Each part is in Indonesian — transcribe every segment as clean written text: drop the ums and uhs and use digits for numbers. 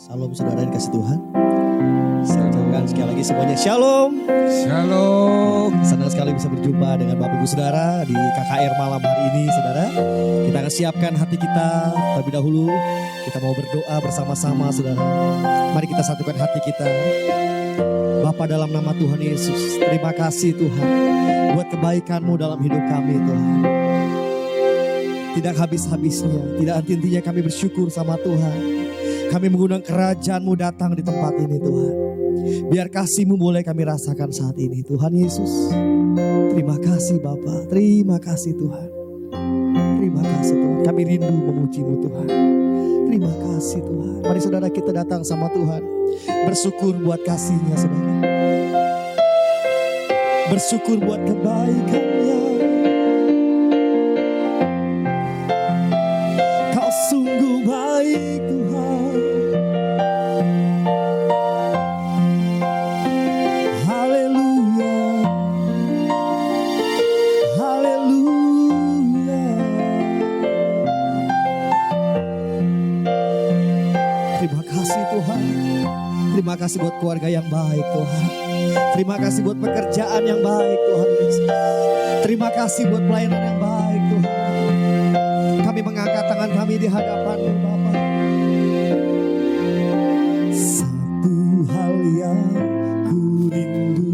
Salam saudara dikasih Tuhan. Saya ucapkan sekali lagi semuanya shalom. Shalom. Senang sekali bisa berjumpa dengan Bapak Ibu Saudara di KKR malam hari ini, Saudara. Kita akan siapkan hati kita terlebih dahulu. Kita mau berdoa bersama-sama, Saudara. Mari kita satukan hati kita. Bapa, dalam nama Tuhan Yesus, terima kasih Tuhan buat kebaikan-Mu dalam hidup kami, Tuhan. Tidak habis-habisnya, tidak henti-hentinya kami bersyukur sama Tuhan. Kami mengundang kerajaan-Mu datang di tempat ini, Tuhan. Biar kasih-Mu boleh kami rasakan saat ini, Tuhan Yesus. Terima kasih Bapa, terima kasih Tuhan. Terima kasih Tuhan, kami rindu memuji-Mu Tuhan. Terima kasih Tuhan. Mari saudara kita datang sama Tuhan. Bersyukur buat kasih-Nya, saudara. Bersyukur buat kebaikan-Nya. Kau sungguh baik Tuhan. Terima kasih buat keluarga yang baik Tuhan. Terima kasih buat pekerjaan yang baik Tuhan Yesus. Terima kasih buat pelayanan yang baik Tuhan. Kami mengangkat tangan kami di hadapan-Mu Bapa. Satu hal yang ku rindu,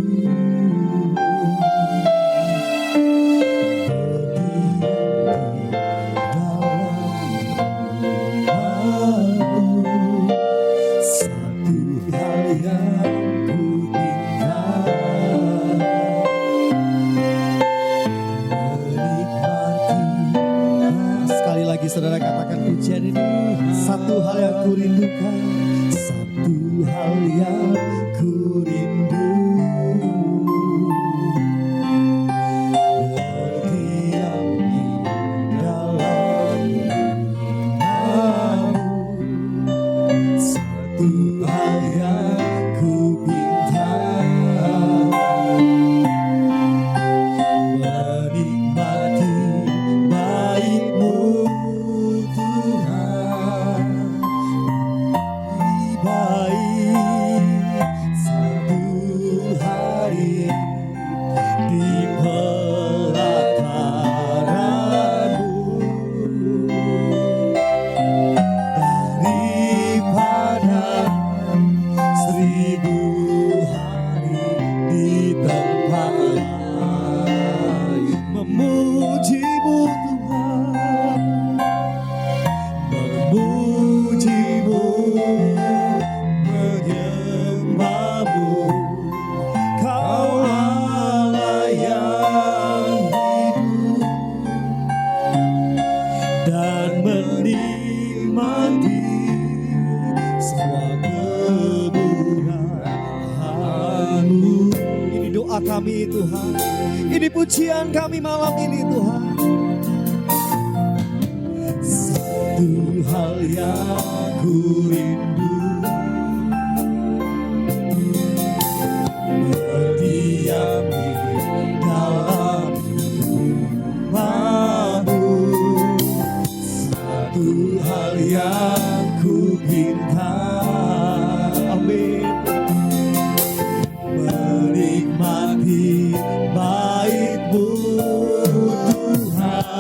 saudara katakan pujian ini. Satu hal yang ku rindukan, satu hal yang ku rindu, berdiam di dalam rumah-Mu. Satu hal yang ku minta, menikmati baik-Mu. Kami Tuhan, ini pujian kami malam ini Tuhan. Satu hal yang ku rindu, berdiam di dalam rumah-Mu. Satu hal yang ku minta, amin, menikmati baik-Mu Tuhan.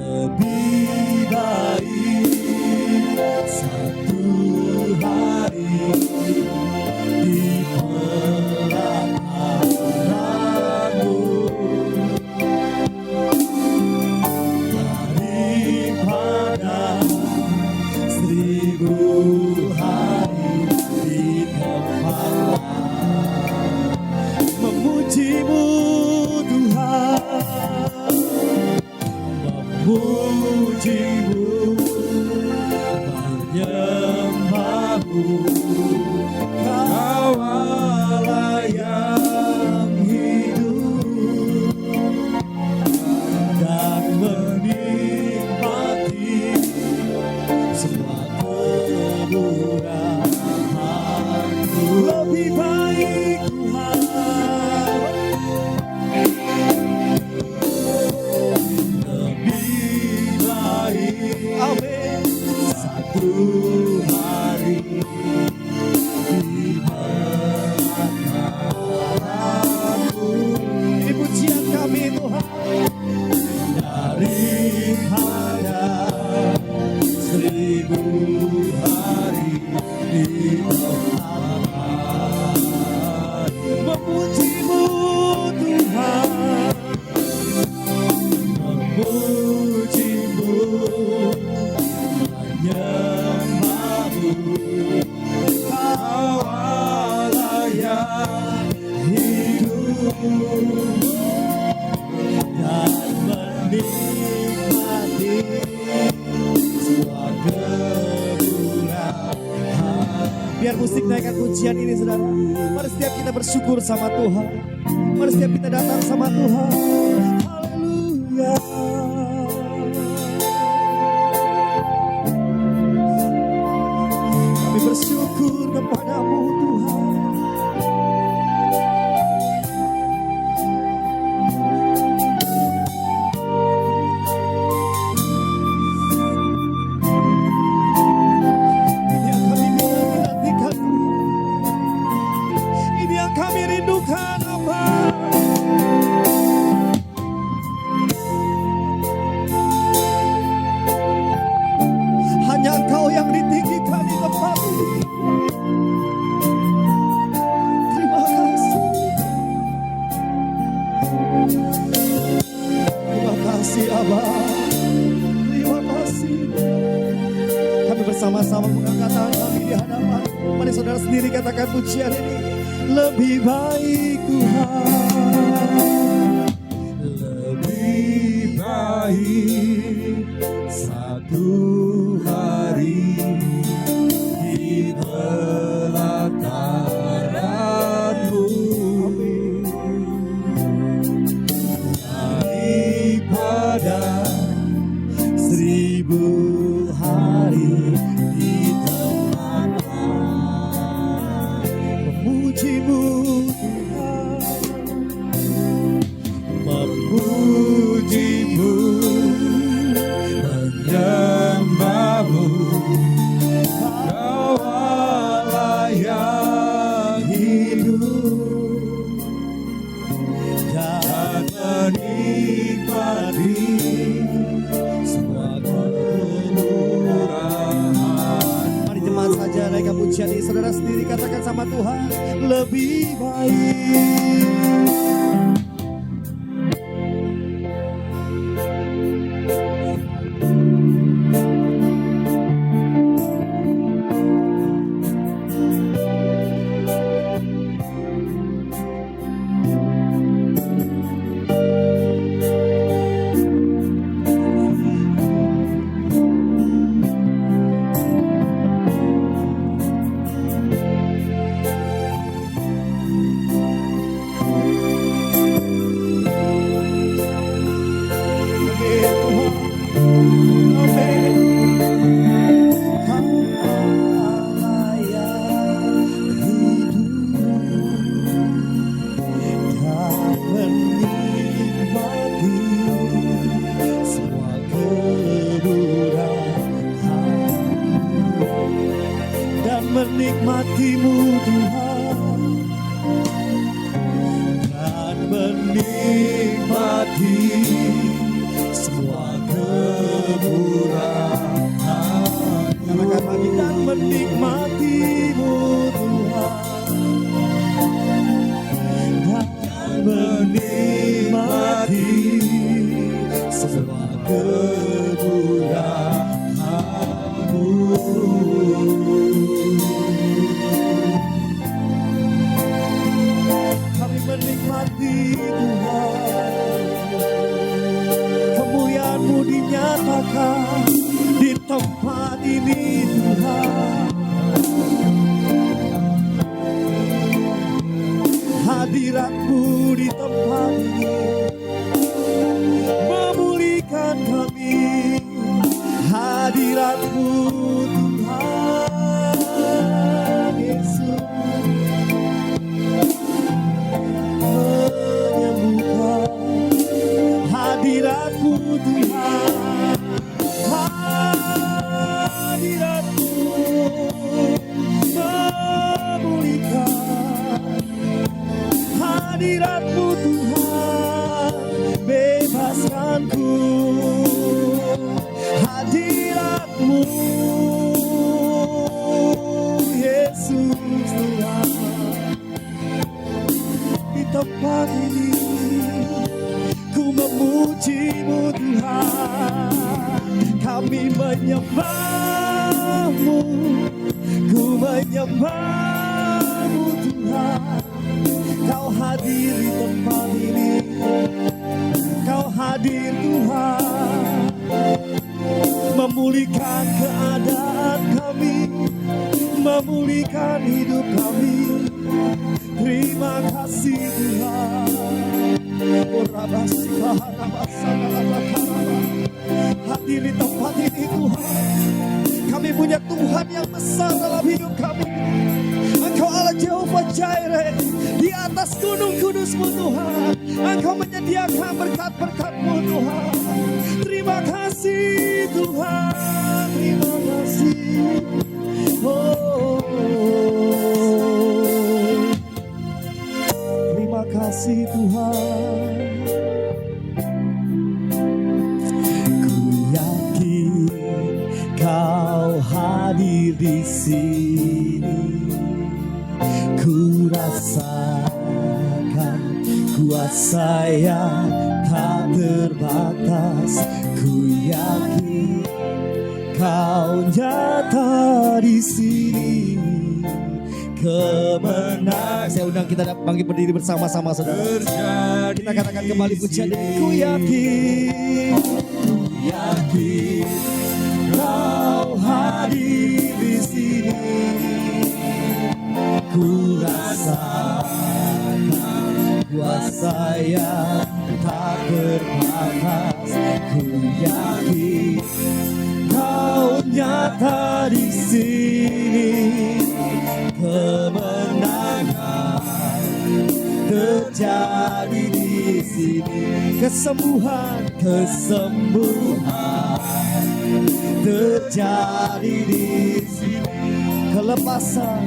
Lebih baik satu hari di pelataran-Mu daripada 1000 hari di tempat memuji-Mu Tuhan, memuji-Mu, menyembah-Mu. Kau Allah yang hidup dan menikmati semua kemurahan-Mu. Lebih baik Tuhan, lebih baik, amin, satu hari di tempat memuji-Mu Tuhan, memuji-Mu, menyembah-Mu. Kau Allah yang hidup dan menikmati semua kemurahan. Biar musik naikkan pujian ini, saudara. Mari setiap kita bersyukur sama Tuhan. Mari setiap kita datang sama Tuhan. Haleluya. Kami bersyukur kepadamu Tuhan. Ini yang kami nantikan, ini yang kami rindukan, apa? Hanya Engkau yang ditinggikan di tempat ini. Terima kasih. Terima kasih Abah. Terima kasih. Kami bersama-sama mengangkat tangan kami di hadapan. Mari saudara sendiri katakan pujian ini. Lebih baik Tuhan, lebih baik satu hari di pelataran-Mu daripada 1000 hari di tempat memuji-Mu Tuhan, memuji-Mu, menyembah-Mu. Kau Allah yang hidup dan menikmati semua kemurahan. Mari jemaat saja naikkan pujian ini. Saudara sendiri katakan sama Tuhan, lebih baik. Menikmati-Mu Tuhan, dan menikmati semua kemurahan. Katakan lagi, dan menikmati-Mu Tuhan, dan menikmati semua kemurahan-Mu. Menikmati Tuhan, kemuliaan-Mu dinyatakan di tempat ini Tuhan. tempat ini, ku memuji-Mu Tuhan. Kami menyembah-Mu, ku menyembah-Mu Tuhan. Kau hadir di tempat ini, Kau hadir Tuhan, memulihkan keadaan kami, memulihkan hidup kami. Terima kasih Tuhan. Hadir di tempat ini Tuhan. Kami punya Tuhan yang besar dalam hidup kami. Engkau Allah Jehovah Jireh, di atas gunung kudus-Mu Tuhan. Engkau menyediakan berkat-berkat-Mu Tuhan. Terima kasih Tuhan, terima kasih. Terima kasih Tuhan. Ku yakin Kau hadir di sini. Ku rasakan kuasa yang tak terbatas. Ku yakin Kau nyata di sini. Kemenangan. Saya undang kita bangkit berdiri bersama-sama saudara. Kita katakan kembali pujian ini. Ku yakin Kau hadir di sini. Ku rasakan kuasa yang tak terbatas. Ku yakin Kau nyata di sini. Kemenangan terjadi di sini. Kesembuhan terjadi di sini. Kelepasan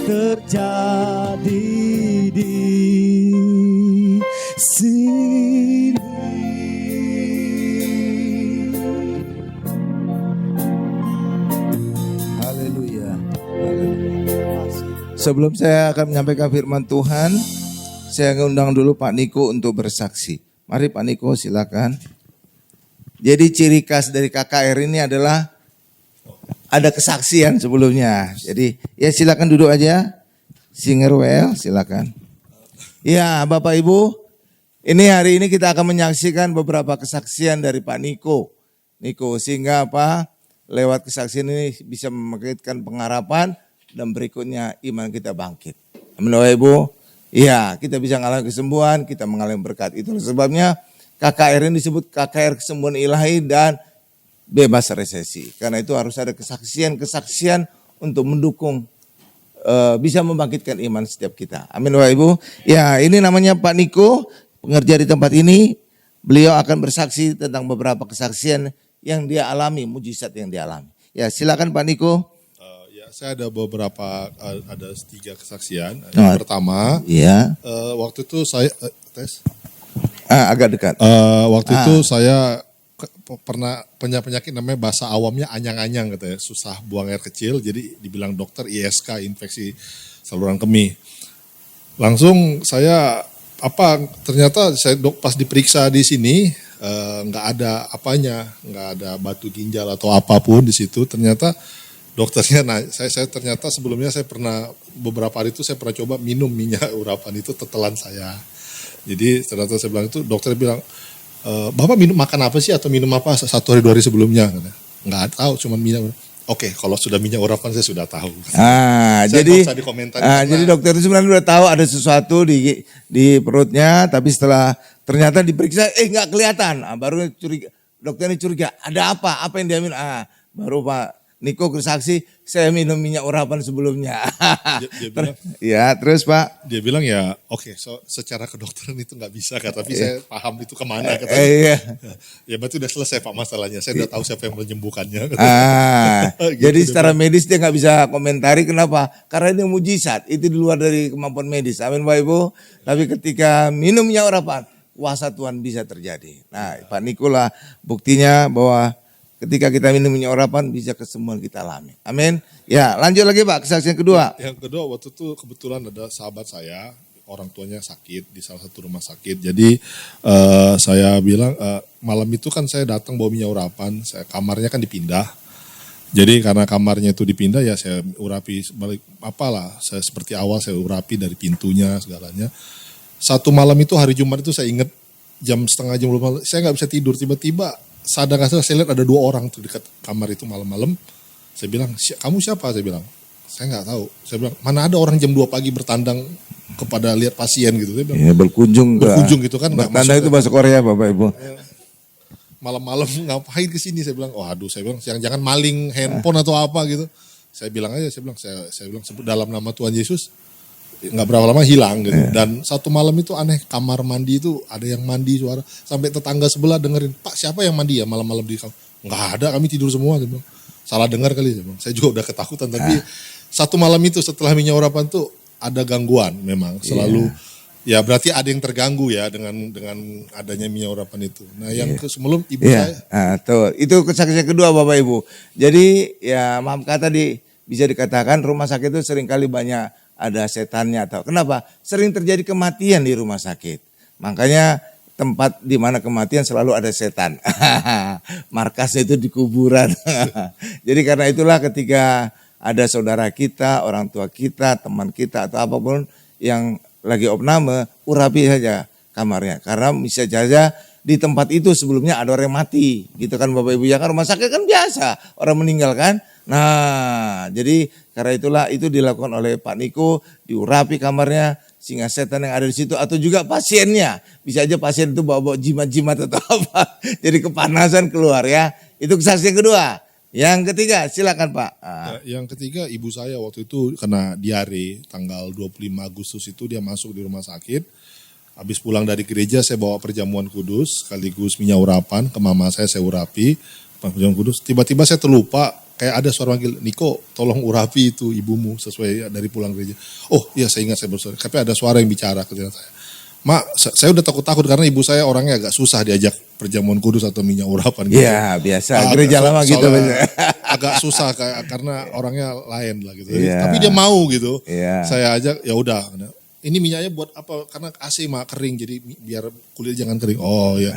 terjadi di sini. Haleluya. Sebelum saya akan menyampaikan firman Tuhan, saya ngundang dulu Pak Niko untuk bersaksi. Mari Pak Niko silakan. Jadi ciri khas dari KKR ini adalah ada kesaksian sebelumnya. Jadi ya silakan duduk aja. Singerwell silakan. Ya Bapak Ibu, ini hari ini kita akan menyaksikan beberapa kesaksian dari Pak Niko. Sehingga apa? Lewat kesaksian ini bisa membangkitkan pengharapan dan berikutnya iman kita bangkit. Amin Bapak Ibu. Ya kita bisa mengalami kesembuhan, kita mengalami berkat. Itu sebabnya KKR ini disebut KKR kesembuhan ilahi dan bebas resesi. Karena itu harus ada kesaksian-kesaksian untuk mendukung bisa membangkitkan iman setiap kita. Amin Bapak Ibu. Ya ini namanya Pak Niko, pengerja di tempat ini. Beliau akan bersaksi tentang beberapa kesaksian yang dia alami, mujizat yang dia alami. Ya silakan Pak Niko. Saya ada beberapa, ada 3 kesaksian. Yang pertama, waktu itu saya tes. Agak dekat. Waktu itu saya pernah punya penyakit namanya bahasa awamnya anyang-anyang katanya, susah buang air kecil, jadi dibilang dokter ISK, infeksi saluran kemih. Langsung saya ternyata saya pas diperiksa di sini nggak ada apanya, nggak ada batu ginjal atau apapun di situ. Ternyata dokternya, saya ternyata sebelumnya saya pernah beberapa hari itu saya pernah coba minum minyak urapan itu, tetelan saya. Jadi ternyata saya bilang itu, dokter bilang, Bapak makan apa sih atau minum apa 1 hari 2 hari sebelumnya? Nggak tahu, cuma minyak. Oke, kalau sudah minyak urapan saya sudah tahu. Jadi dokter itu sebenarnya sudah tahu ada sesuatu di perutnya, tapi setelah ternyata diperiksa, nggak kelihatan. Baru dokternya curiga, ada apa? Apa yang dia minum? Baru Pak Niko bersaksi, saya minum minyak urapan sebelumnya. Dia bilang, ya terus Pak. Dia bilang secara kedokteran itu nggak bisa, tapi saya paham itu kemana. Katanya. Ya berarti udah selesai Pak masalahnya, saya udah tahu siapa yang menyembuhkannya. Gitu, jadi secara medis dia nggak bisa komentari, kenapa? Karena ini mujizat, itu di luar dari kemampuan medis. Amin Bapak Ibu. Tapi ketika minum minyak urapan, kuasa Tuhan bisa terjadi. Nah Pak Niko lah buktinya bahwa ketika kita minum minyak urapan bisa kesembuhan kita alami. Amin. Ya, lanjut lagi Pak, kesaksian kedua. Yang kedua waktu itu kebetulan ada sahabat saya, orang tuanya sakit di salah satu rumah sakit. Jadi saya bilang malam itu kan saya datang bawa minyak urapan, kamarnya kan dipindah. Jadi karena kamarnya itu dipindah ya saya urapi balik apalah, saya seperti awal saya urapi dari pintunya segalanya. Satu malam itu hari Jumat itu saya ingat jam setengah jam malam, saya nggak bisa tidur, tiba-tiba sadar nggak sadar saya lihat ada 2 orang tuh dekat kamar itu malam-malam. Saya bilang, kamu siapa? Saya bilang, saya nggak tahu. Saya bilang, mana ada orang jam 2 pagi bertandang kepada lihat pasien gitu. Saya bilang, Ya, berkunjung gitu kan. Bertanda itu bahasa Korea Bapak Ibu. Malam-malam ngapain kesini? Saya bilang, oh aduh, saya bilang, jangan maling handphone atau apa gitu. Saya bilang aja, saya bilang sebut dalam nama Tuhan Yesus. Nggak berapa lama hilang gitu. Dan satu malam itu aneh, kamar mandi itu ada yang mandi suara. Sampai tetangga sebelah dengerin, Pak siapa yang mandi ya malam-malam di kamar? Nggak ada, kami tidur semua. Saya bilang, salah dengar kali. Saya juga udah ketakutan. Tapi satu malam itu setelah minyak urapan tuh ada gangguan memang. Selalu ya berarti ada yang terganggu ya dengan adanya minyak urapan itu. Nah yang sebelum ibu saya. Nah, tuh, itu kesaksian kedua Bapak Ibu. Jadi ya maaf kata bisa dikatakan rumah sakit itu seringkali banyak ada setannya atau kenapa? Sering terjadi kematian di rumah sakit. Makanya tempat di mana kematian selalu ada setan. Markasnya itu di kuburan. Jadi karena itulah ketika ada saudara kita, orang tua kita, teman kita atau apapun yang lagi opname, urapi saja kamarnya. Karena bisa saja di tempat itu sebelumnya ada orang yang mati. Gitu kan Bapak Ibu, ya kan rumah sakit kan biasa, orang meninggal kan. Nah, jadi karena itulah itu dilakukan oleh Pak Niko, diurapi kamarnya sehingga setan yang ada di situ atau juga pasiennya. Bisa aja pasien itu bawa jimat-jimat atau apa. Jadi kepanasan keluar ya. Itu kesaksian kedua. Yang ketiga, silakan Pak. Yang ketiga ibu saya waktu itu kena diare tanggal 25 Agustus itu dia masuk di rumah sakit. Habis pulang dari gereja saya bawa perjamuan kudus sekaligus minyak urapan ke mama saya urapi perjamuan kudus. Tiba-tiba saya terlupa kayak ada suara manggil, Niko tolong urapi itu ibumu sesuai dari pulang gereja. Oh iya saya ingat saya bersuara, tapi ada suara yang bicara ke saya. Mak, saya udah takut-takut karena ibu saya orangnya agak susah diajak perjamuan kudus atau minyak urapan. Gitu. Iya biasa, gereja lama gitu. Agak susah karena orangnya lain lah gitu. Yeah. Tapi dia mau gitu. Yeah. Saya ajak, ya udah. Ini minyaknya buat apa? Karena AC mak kering jadi biar kulit jangan kering. Oh ya.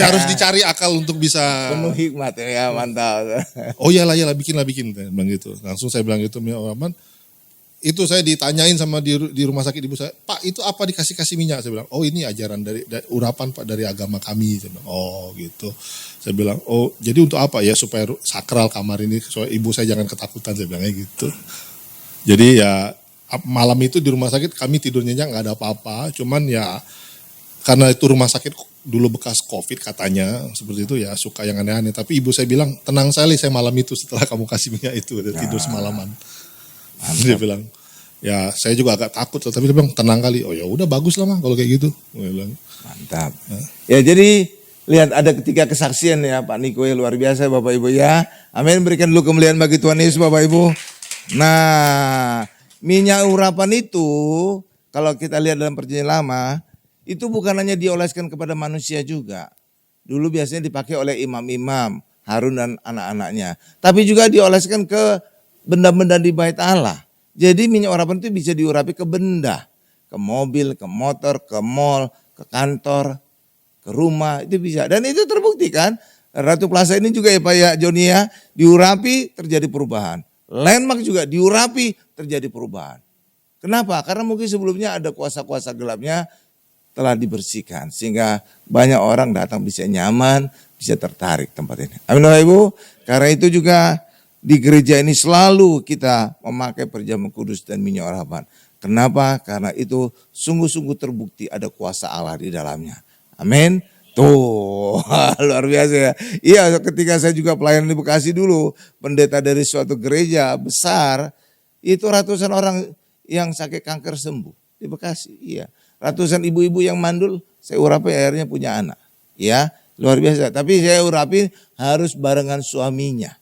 Harus dicari akal untuk bisa. Penuh hikmat ya mantap. Oh iyalah bikin bilang gitu. Langsung saya bilang gitu minyak urapan. Itu saya ditanyain sama di rumah sakit ibu saya, Pak itu apa dikasih minyak? Saya bilang, oh ini ajaran dari urapan Pak dari agama kami. Saya bilang, oh gitu. Saya bilang, oh jadi untuk apa ya supaya sakral kamar ini, supaya ibu saya jangan ketakutan. Saya bilangnya gitu. Jadi ya malam itu di rumah sakit kami tidur nyenyak nggak ada apa-apa. Cuman ya karena itu rumah sakit dulu bekas COVID katanya seperti itu ya suka yang aneh-aneh. Tapi ibu saya bilang tenang sekali saya malam itu setelah kamu kasih minyak itu tidur semalaman. Dia bilang, ya saya juga agak takut, tapi dia bilang tenang kali. Oh ya udah bagus lah mah kalau kayak gitu. Dia bilang, mantap. Ya jadi lihat ada ketiga kesaksian ya Pak Niko ya luar biasa Bapak Ibu ya. Amin, berikan dulu kemuliaan bagi Tuhan Yesus Bapak Ibu. Nah minyak urapan itu kalau kita lihat dalam perjanjian lama itu bukan hanya dioleskan kepada manusia juga. Dulu biasanya dipakai oleh imam-imam Harun dan anak-anaknya. Tapi juga dioleskan ke benda-benda di bait Allah. Jadi minyak urapan itu bisa diurapi ke benda. Ke mobil, ke motor, ke mall, ke kantor, ke rumah. Itu bisa. Dan itu terbukti kan. Ratu Plaza ini juga ya Pak ya Joni ya. Diurapi terjadi perubahan. Landmark juga diurapi terjadi perubahan. Kenapa? Karena mungkin sebelumnya ada kuasa-kuasa gelapnya telah dibersihkan. Sehingga banyak orang datang bisa nyaman, bisa tertarik tempat ini. Amin Bapak Ibu. Karena itu juga di gereja ini selalu kita memakai perjamuan kudus dan minyak urapan. Kenapa? Karena itu sungguh-sungguh terbukti ada kuasa Allah di dalamnya. Amin. Tuh, luar biasa ya. Iya, ketika saya juga pelayanan di Bekasi dulu, pendeta dari suatu gereja besar, itu ratusan orang yang sakit kanker sembuh di Bekasi. Iya, ratusan ibu-ibu yang mandul, saya urapi akhirnya punya anak. Ya, luar biasa. Tapi saya urapi harus barengan suaminya.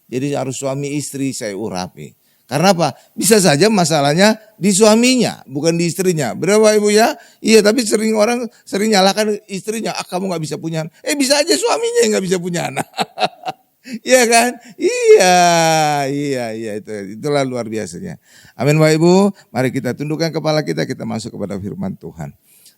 Jadi harus suami istri saya urapi. Karena apa? Bisa saja masalahnya di suaminya, bukan di istrinya. Berapa Ibu ya? Iya, tapi orang sering nyalakan istrinya. Kamu gak bisa punya anak. Bisa aja suaminya yang gak bisa punya anak. Iya kan? Iya, itulah luar biasanya. Amin Bapak Ibu, mari kita tundukkan kepala kita masuk kepada firman Tuhan.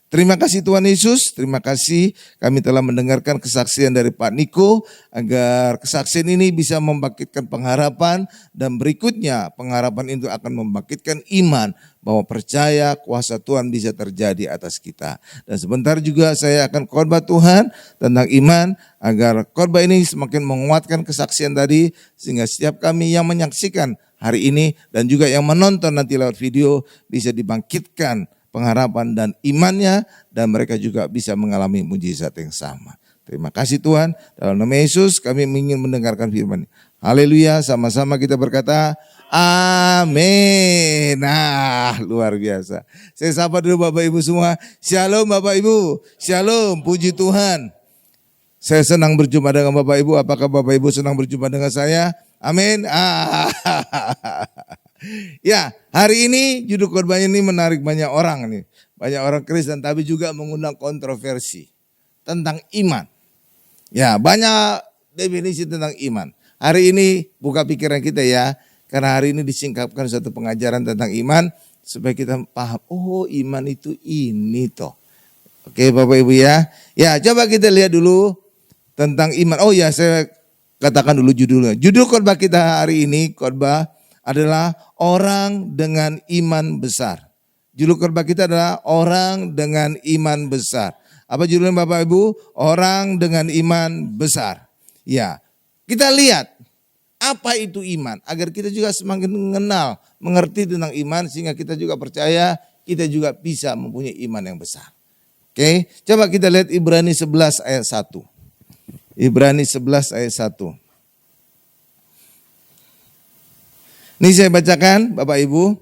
Terima kasih Tuhan Yesus, terima kasih kami telah mendengarkan kesaksian dari Pak Niko, agar kesaksian ini bisa membangkitkan pengharapan, dan berikutnya pengharapan itu akan membangkitkan iman bahwa percaya kuasa Tuhan bisa terjadi atas kita. Dan sebentar juga saya akan khotbah Tuhan tentang iman, agar khotbah ini semakin menguatkan kesaksian tadi, sehingga setiap kami yang menyaksikan hari ini dan juga yang menonton nanti lewat video bisa dibangkitkan pengharapan dan imannya, dan mereka juga bisa mengalami mujizat yang sama. Terima kasih Tuhan, dalam nama Yesus kami ingin mendengarkan firman. Haleluya, sama-sama kita berkata amin. Nah, luar biasa. Saya sapa dulu Bapak Ibu semua. Shalom Bapak Ibu, shalom, puji Tuhan. Saya senang berjumpa dengan Bapak Ibu. Apakah Bapak Ibu senang berjumpa dengan saya? Amin. Ya, hari ini judul khotbahnya ini menarik banyak orang nih. Banyak orang Kristen tapi juga mengundang kontroversi tentang iman. Ya, banyak definisi tentang iman. Hari ini buka pikiran kita ya, karena hari ini disingkapkan suatu pengajaran tentang iman supaya kita paham, oh iman itu ini toh. Oke Bapak Ibu ya. Ya, coba kita lihat dulu tentang iman. Oh ya, saya katakan dulu judulnya. Judul khotbah kita hari ini, khotbah adalah orang dengan iman besar. Judul khotbah kita adalah orang dengan iman besar. Apa judulnya Bapak Ibu? Orang dengan iman besar. Ya, kita lihat apa itu iman, agar kita juga semakin mengenal, mengerti tentang iman, sehingga kita juga percaya kita juga bisa mempunyai iman yang besar. Oke, coba kita lihat Ibrani 11 ayat 1. Ibrani 11 ayat 1. Ini saya bacakan Bapak Ibu.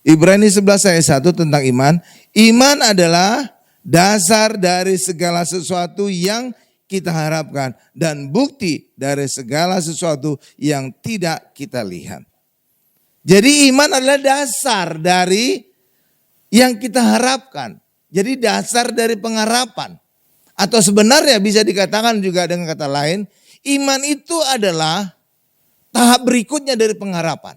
Ibrani 11 ayat 1 tentang iman. Iman adalah dasar dari segala sesuatu yang kita harapkan, dan bukti dari segala sesuatu yang tidak kita lihat. Jadi iman adalah dasar dari yang kita harapkan. Jadi dasar dari pengharapan. Atau sebenarnya bisa dikatakan juga dengan kata lain, iman itu adalah tahap berikutnya dari pengharapan.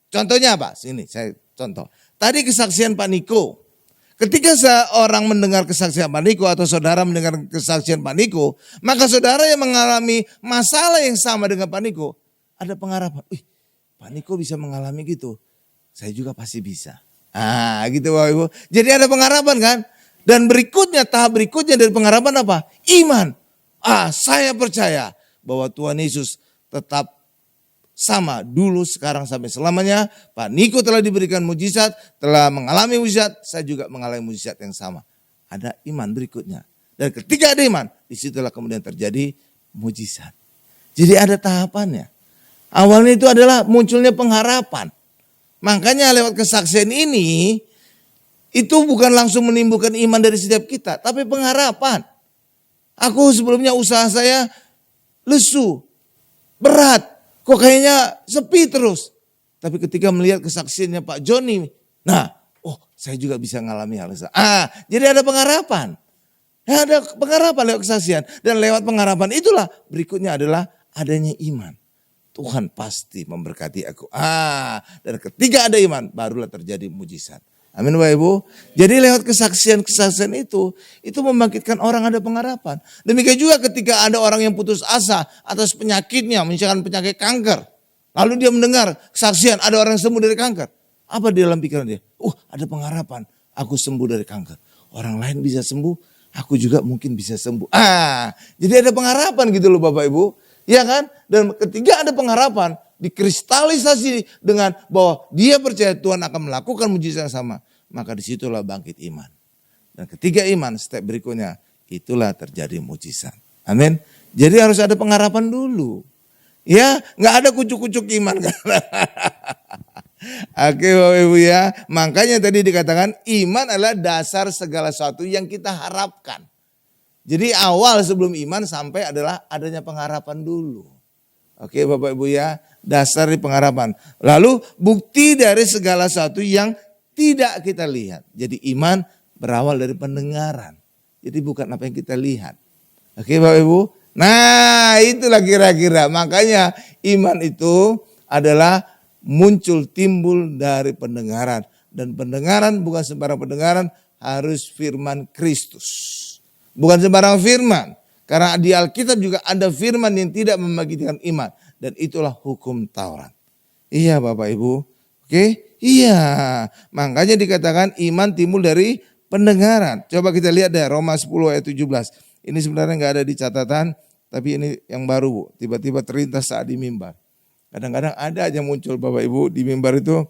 Contohnya apa? Sini saya contoh. Tadi kesaksian Pak Niko. Ketika seorang mendengar kesaksian Pak Niko atau saudara mendengar kesaksian Pak Niko, maka saudara yang mengalami masalah yang sama dengan Pak Niko, ada pengharapan. Pak Niko bisa mengalami gitu, saya juga pasti bisa. Gitu Bapak Ibu. Jadi ada pengharapan kan? Dan berikutnya, tahap berikutnya dari pengharapan apa? Iman. Saya percaya bahwa Tuhan Yesus tetap sama dulu, sekarang, sampai selamanya. Pak Niko telah diberikan mujizat, telah mengalami mujizat, saya juga mengalami mujizat yang sama. Ada iman berikutnya. Dan ketika ada iman, disitulah kemudian terjadi mujizat. Jadi ada tahapannya. Awalnya itu adalah munculnya pengharapan. Makanya lewat kesaksian ini, itu bukan langsung menimbulkan iman dari setiap kita, tapi pengharapan. Aku sebelumnya usaha saya lesu, berat. Kok kayaknya sepi terus. Tapi ketika melihat kesaksiannya Pak Joni, saya juga bisa ngalami hal itu. Jadi ada pengharapan. Ada pengharapan lewat kesaksian. Dan lewat pengharapan itulah berikutnya adalah adanya iman. Tuhan pasti memberkati aku. Dan ketika ada iman, barulah terjadi mujizat. Amin Bapak Ibu. Jadi lewat kesaksian-kesaksian itu membangkitkan orang ada pengharapan. Demikian juga ketika ada orang yang putus asa atas penyakitnya, misalkan penyakit kanker. Lalu dia mendengar kesaksian ada orang yang sembuh dari kanker. Apa di dalam pikiran dia? Ada pengharapan, aku sembuh dari kanker. Orang lain bisa sembuh, aku juga mungkin bisa sembuh. Jadi ada pengharapan gitu loh Bapak Ibu. Ya kan? Dan ketika ada pengharapan, dikristalisasi dengan bahwa dia percaya Tuhan akan melakukan mujizat yang sama, maka disitulah bangkit iman. Dan ketika iman, step berikutnya, itulah terjadi mujizat. Amin. Jadi harus ada pengharapan dulu. Ya, nggak ada kucuk-kucuk iman. Oke Bapak Ibu ya, makanya tadi dikatakan iman adalah dasar segala sesuatu yang kita harapkan. Jadi awal sebelum iman sampai adalah adanya pengharapan dulu. Oke Bapak Ibu ya, dasar dari pengharapan. Lalu bukti dari segala sesuatu yang tidak kita lihat. Jadi iman berawal dari pendengaran. Jadi bukan apa yang kita lihat. Oke Bapak Ibu. Nah, itulah kira-kira. Makanya iman itu adalah muncul timbul dari pendengaran. Dan pendengaran bukan sembarang pendengaran, harus firman Kristus. Bukan sembarang firman. Karena di Alkitab juga ada firman yang tidak membangkitkan iman. Dan itulah hukum Taurat. Iya Bapak Ibu. Oke? Iya. Makanya dikatakan iman timbul dari pendengaran. Coba kita lihat deh Roma 10 ayat 17. Ini sebenarnya nggak ada di catatan. Tapi ini yang baru Bu. Tiba-tiba terlintas saat di mimbar. Kadang-kadang ada aja muncul Bapak Ibu di mimbar itu.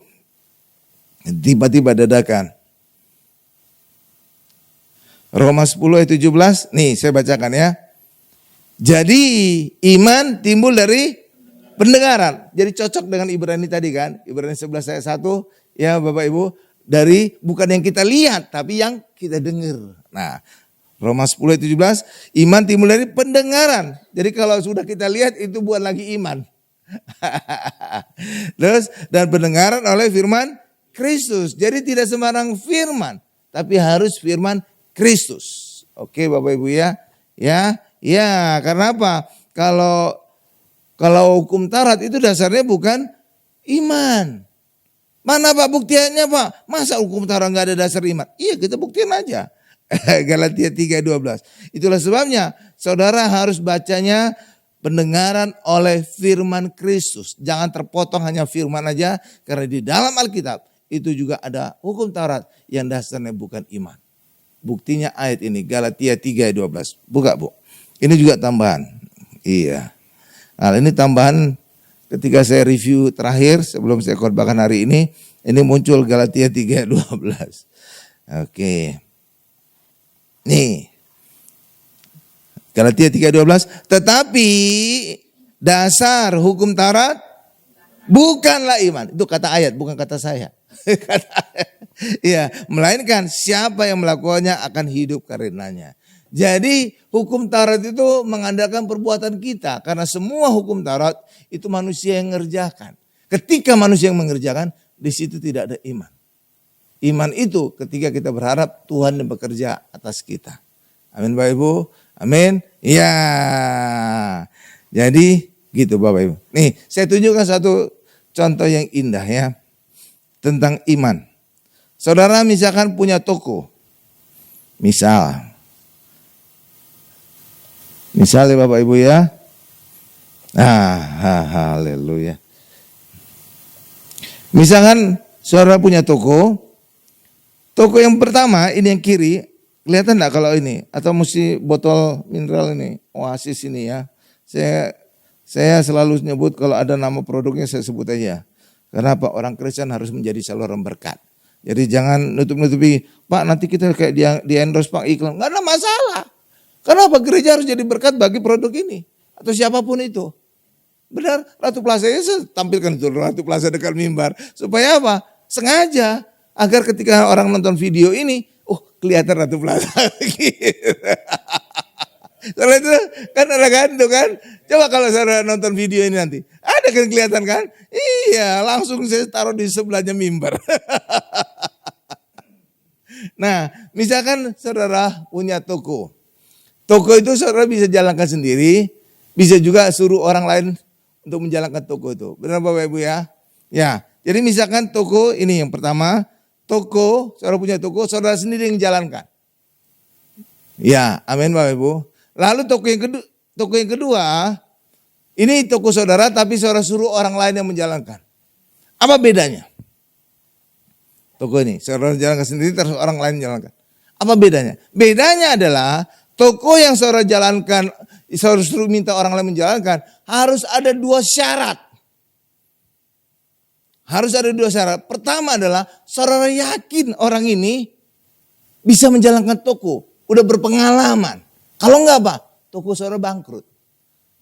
Tiba-tiba dadakan. Roma 10 ayat 17. Nih saya bacakan ya. Jadi iman timbul dari pendengaran. Jadi cocok dengan Ibrani tadi kan. Ibrani 11 ayat 1. Ya Bapak Ibu. Dari bukan yang kita lihat. Tapi yang kita dengar. Nah Roma 10 ayat 17. Iman timbul dari pendengaran. Jadi kalau sudah kita lihat itu bukan lagi iman. Terus dan pendengaran oleh firman Kristus. Jadi tidak sembarang firman. Tapi harus firman Kristus. Oke Bapak Ibu ya. Ya, karena apa? Kalau hukum Taurat itu dasarnya bukan iman. Mana Pak buktiannya Pak? Masa hukum Taurat nggak ada dasar iman? Iya kita buktiin aja. Galatia 3:12. Itulah sebabnya saudara harus bacanya pendengaran oleh firman Kristus. Jangan terpotong hanya firman aja. Karena di dalam Alkitab itu juga ada hukum Taurat yang dasarnya bukan iman. Buktinya ayat ini Galatia 3:12. Buka Bu. Ini juga tambahan. Iya. Nah ini tambahan ketika saya review terakhir sebelum saya khotbahkan hari ini. Ini muncul Galatia 3:12. Oke. Nih. Galatia 3:12. Tetapi dasar hukum Taurat bukanlah iman. Itu kata ayat bukan kata saya. Iya, melainkan siapa yang melakukannya akan hidup karenanya. Jadi hukum Taurat itu mengandalkan perbuatan kita. Karena semua hukum Taurat itu manusia yang mengerjakan. Ketika manusia yang mengerjakan, di situ tidak ada iman. Iman itu ketika kita berharap Tuhan yang bekerja atas kita. Amin Bapak Ibu. Amin. Ya. Jadi gitu Bapak Ibu. Nih saya tunjukkan satu contoh yang indah ya. Tentang iman. Saudara misalkan punya toko. Misalnya Bapak Ibu ya. Haleluya. Misalkan saudara punya toko. Toko yang pertama ini yang kiri. Kelihatan enggak kalau ini? Atau mesti botol mineral ini. Oasis ini ya. Saya selalu nyebut kalau ada nama produknya saya sebut aja. Kenapa? Orang Kristen harus menjadi saluran berkat. Jadi jangan nutup-nutupi. Pak nanti kita kayak di endorse Pak iklan. Enggak ada masalah. Kenapa gereja harus jadi berkat bagi produk ini? Atau siapapun itu. Benar, Ratu Plaza saya tampilkan itu Ratu Plaza dekat mimbar. Supaya apa? Sengaja. Agar ketika orang nonton video ini, kelihatan Ratu Plaza. Soalnya itu kan ada gantung kan. Coba kalau saudara nonton video ini nanti. Ada kan kelihatan kan? Iya langsung saya taruh di sebelahnya mimbar. Nah misalkan saudara punya toko. Toko itu saudara bisa jalankan sendiri. Bisa juga suruh orang lain untuk menjalankan toko itu. Benar Bapak Ibu ya? Ya. Jadi misalkan toko ini yang pertama. Toko, saudara punya toko, saudara sendiri yang jalankan. Ya amin Bapak Ibu. Lalu toko yang kedua, ini toko saudara tapi saudara suruh orang lain yang menjalankan. Apa bedanya? Toko ini, saudara jalankan sendiri terus orang lain jalankan. Apa bedanya? Bedanya adalah toko yang saudara jalankan, saudara suruh minta orang lain menjalankan, harus ada dua syarat. Harus ada dua syarat. Pertama adalah saudara yakin orang ini bisa menjalankan toko, udah berpengalaman. Kalau enggak apa? Toko saudara bangkrut.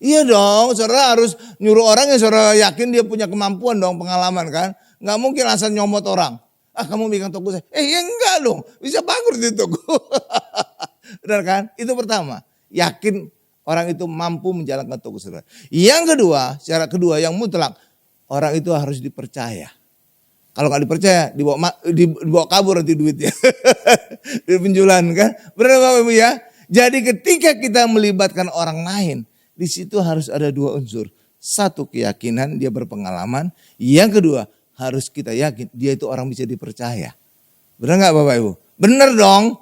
Iya dong, saudara harus nyuruh orang yang saudara yakin dia punya kemampuan dong, pengalaman kan. Enggak mungkin asal nyomot orang. Kamu megang toko saya. Ya enggak dong, bisa bangkrut di toko. Benar kan? Itu pertama. Yakin orang itu mampu menjalankan toko saudara. Yang kedua, syarat kedua yang mutlak. Orang itu harus dipercaya. Kalau nggak dipercaya, dibawa kabur nanti duitnya. Di penjualan kan. Benar Bapak Ibu ya? Jadi ketika kita melibatkan orang lain, Di situ harus ada dua unsur. Satu, keyakinan, dia berpengalaman. Yang kedua, harus kita yakin dia itu orang bisa dipercaya. Benar nggak Bapak Ibu? Benar dong.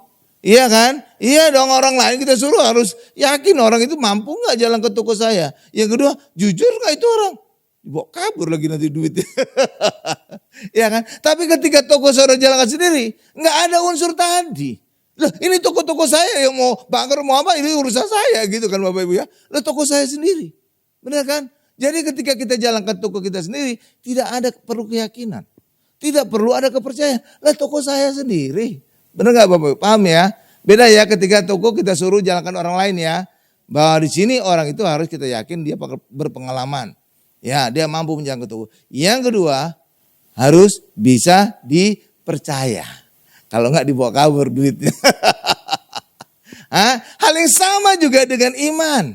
Iya kan? Iya dong, orang lain kita suruh harus yakin orang itu mampu nggak jalan ke toko saya. Yang kedua, jujur nggak itu orang? Dibawa kabur lagi nanti duitnya. Ya kan? Tapi ketika toko saudara jalankan sendiri, nggak ada unsur tadi. Loh, ini toko-toko saya yang mau bangkrut mau apa, ini urusan saya gitu kan Bapak Ibu ya. Loh, toko saya sendiri. Benar kan? Jadi ketika kita jalankan toko kita sendiri, tidak ada perlu keyakinan. Tidak perlu ada kepercayaan. Lah, toko saya sendiri. Benar nggak Bapak Ibu? Paham ya? Beda ya ketika toko kita suruh jalankan orang lain ya. Bahwa di sini orang itu harus kita yakin dia berpengalaman. Ya, dia mampu menjalankan toko. Yang kedua, harus bisa dipercaya. Kalau nggak dibawa kabur duitnya. Hal yang sama juga dengan iman.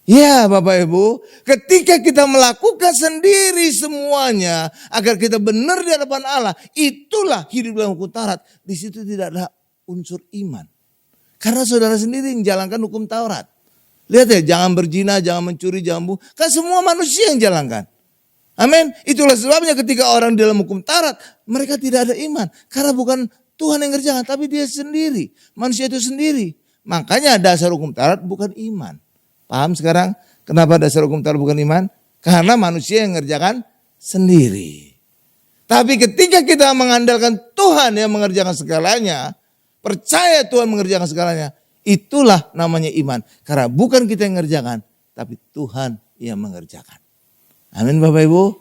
Ya Bapak Ibu, ketika kita melakukan sendiri semuanya agar kita benar di hadapan Allah, itulah hidup dalam hukum Taurat. Di situ tidak ada unsur iman. Karena saudara sendiri yang jalankan hukum Taurat. Lihat ya, jangan berzina, jangan mencuri, jangan bunuh. Kan semua manusia yang jalankan. Amin. Itulah sebabnya ketika orang dalam hukum Taurat, mereka tidak ada iman. Karena bukan Tuhan yang ngerjakan, tapi dia sendiri. Manusia itu sendiri. Makanya dasar hukum Taurat bukan iman. Paham sekarang kenapa dasar hukum Taurat bukan iman? Karena manusia yang mengerjakan sendiri. Tapi ketika kita mengandalkan Tuhan yang mengerjakan segalanya, percaya Tuhan mengerjakan segalanya, itulah namanya iman. Karena bukan kita yang mengerjakan, tapi Tuhan yang mengerjakan. Amin Bapak Ibu.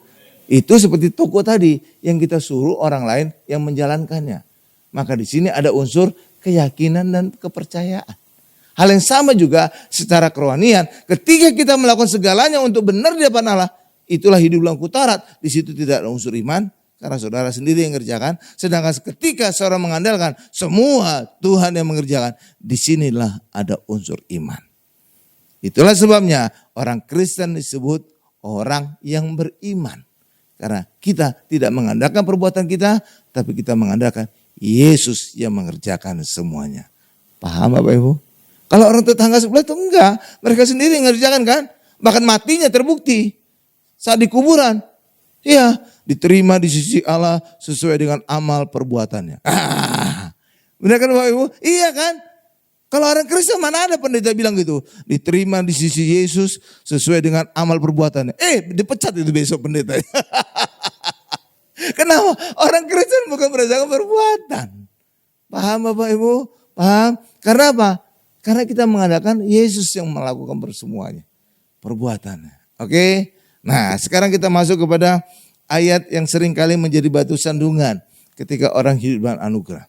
Itu seperti toko tadi yang kita suruh orang lain yang menjalankannya. Maka di sini ada unsur keyakinan dan kepercayaan. Hal yang sama juga secara kerohanian. Ketika kita melakukan segalanya untuk benar di hadapan Allah, itulah hidup dalam hukum Taurat. Di situ tidak ada unsur iman karena saudara sendiri yang mengerjakan. Sedangkan ketika saudara mengandalkan semua Tuhan yang mengerjakan, disinilah ada unsur iman. Itulah sebabnya orang Kristen disebut orang yang beriman. Karena kita tidak mengandalkan perbuatan kita, tapi kita mengandalkan Yesus yang mengerjakan semuanya. Paham Bapak Ibu? Kalau orang tetangga sebelah itu enggak. Mereka sendiri yang mengerjakan kan. Bahkan matinya terbukti. Saat di kuburan. Ya, diterima di sisi Allah sesuai dengan amal perbuatannya. Benar kan Bapak Ibu? Iya kan? Kalau orang Kristen mana ada pendeta bilang gitu. Diterima di sisi Yesus sesuai dengan amal perbuatannya. Dipecat itu besok pendeta. Kenapa? Orang Kristen bukan berdasarkan perbuatan. Paham Bapak Ibu? Paham? Karena apa? Karena kita mengadakan Yesus yang melakukan semuanya. Perbuatannya. Oke? Nah sekarang kita masuk kepada ayat yang sering kali menjadi batu sandungan. Ketika orang hidup dengan anugerah.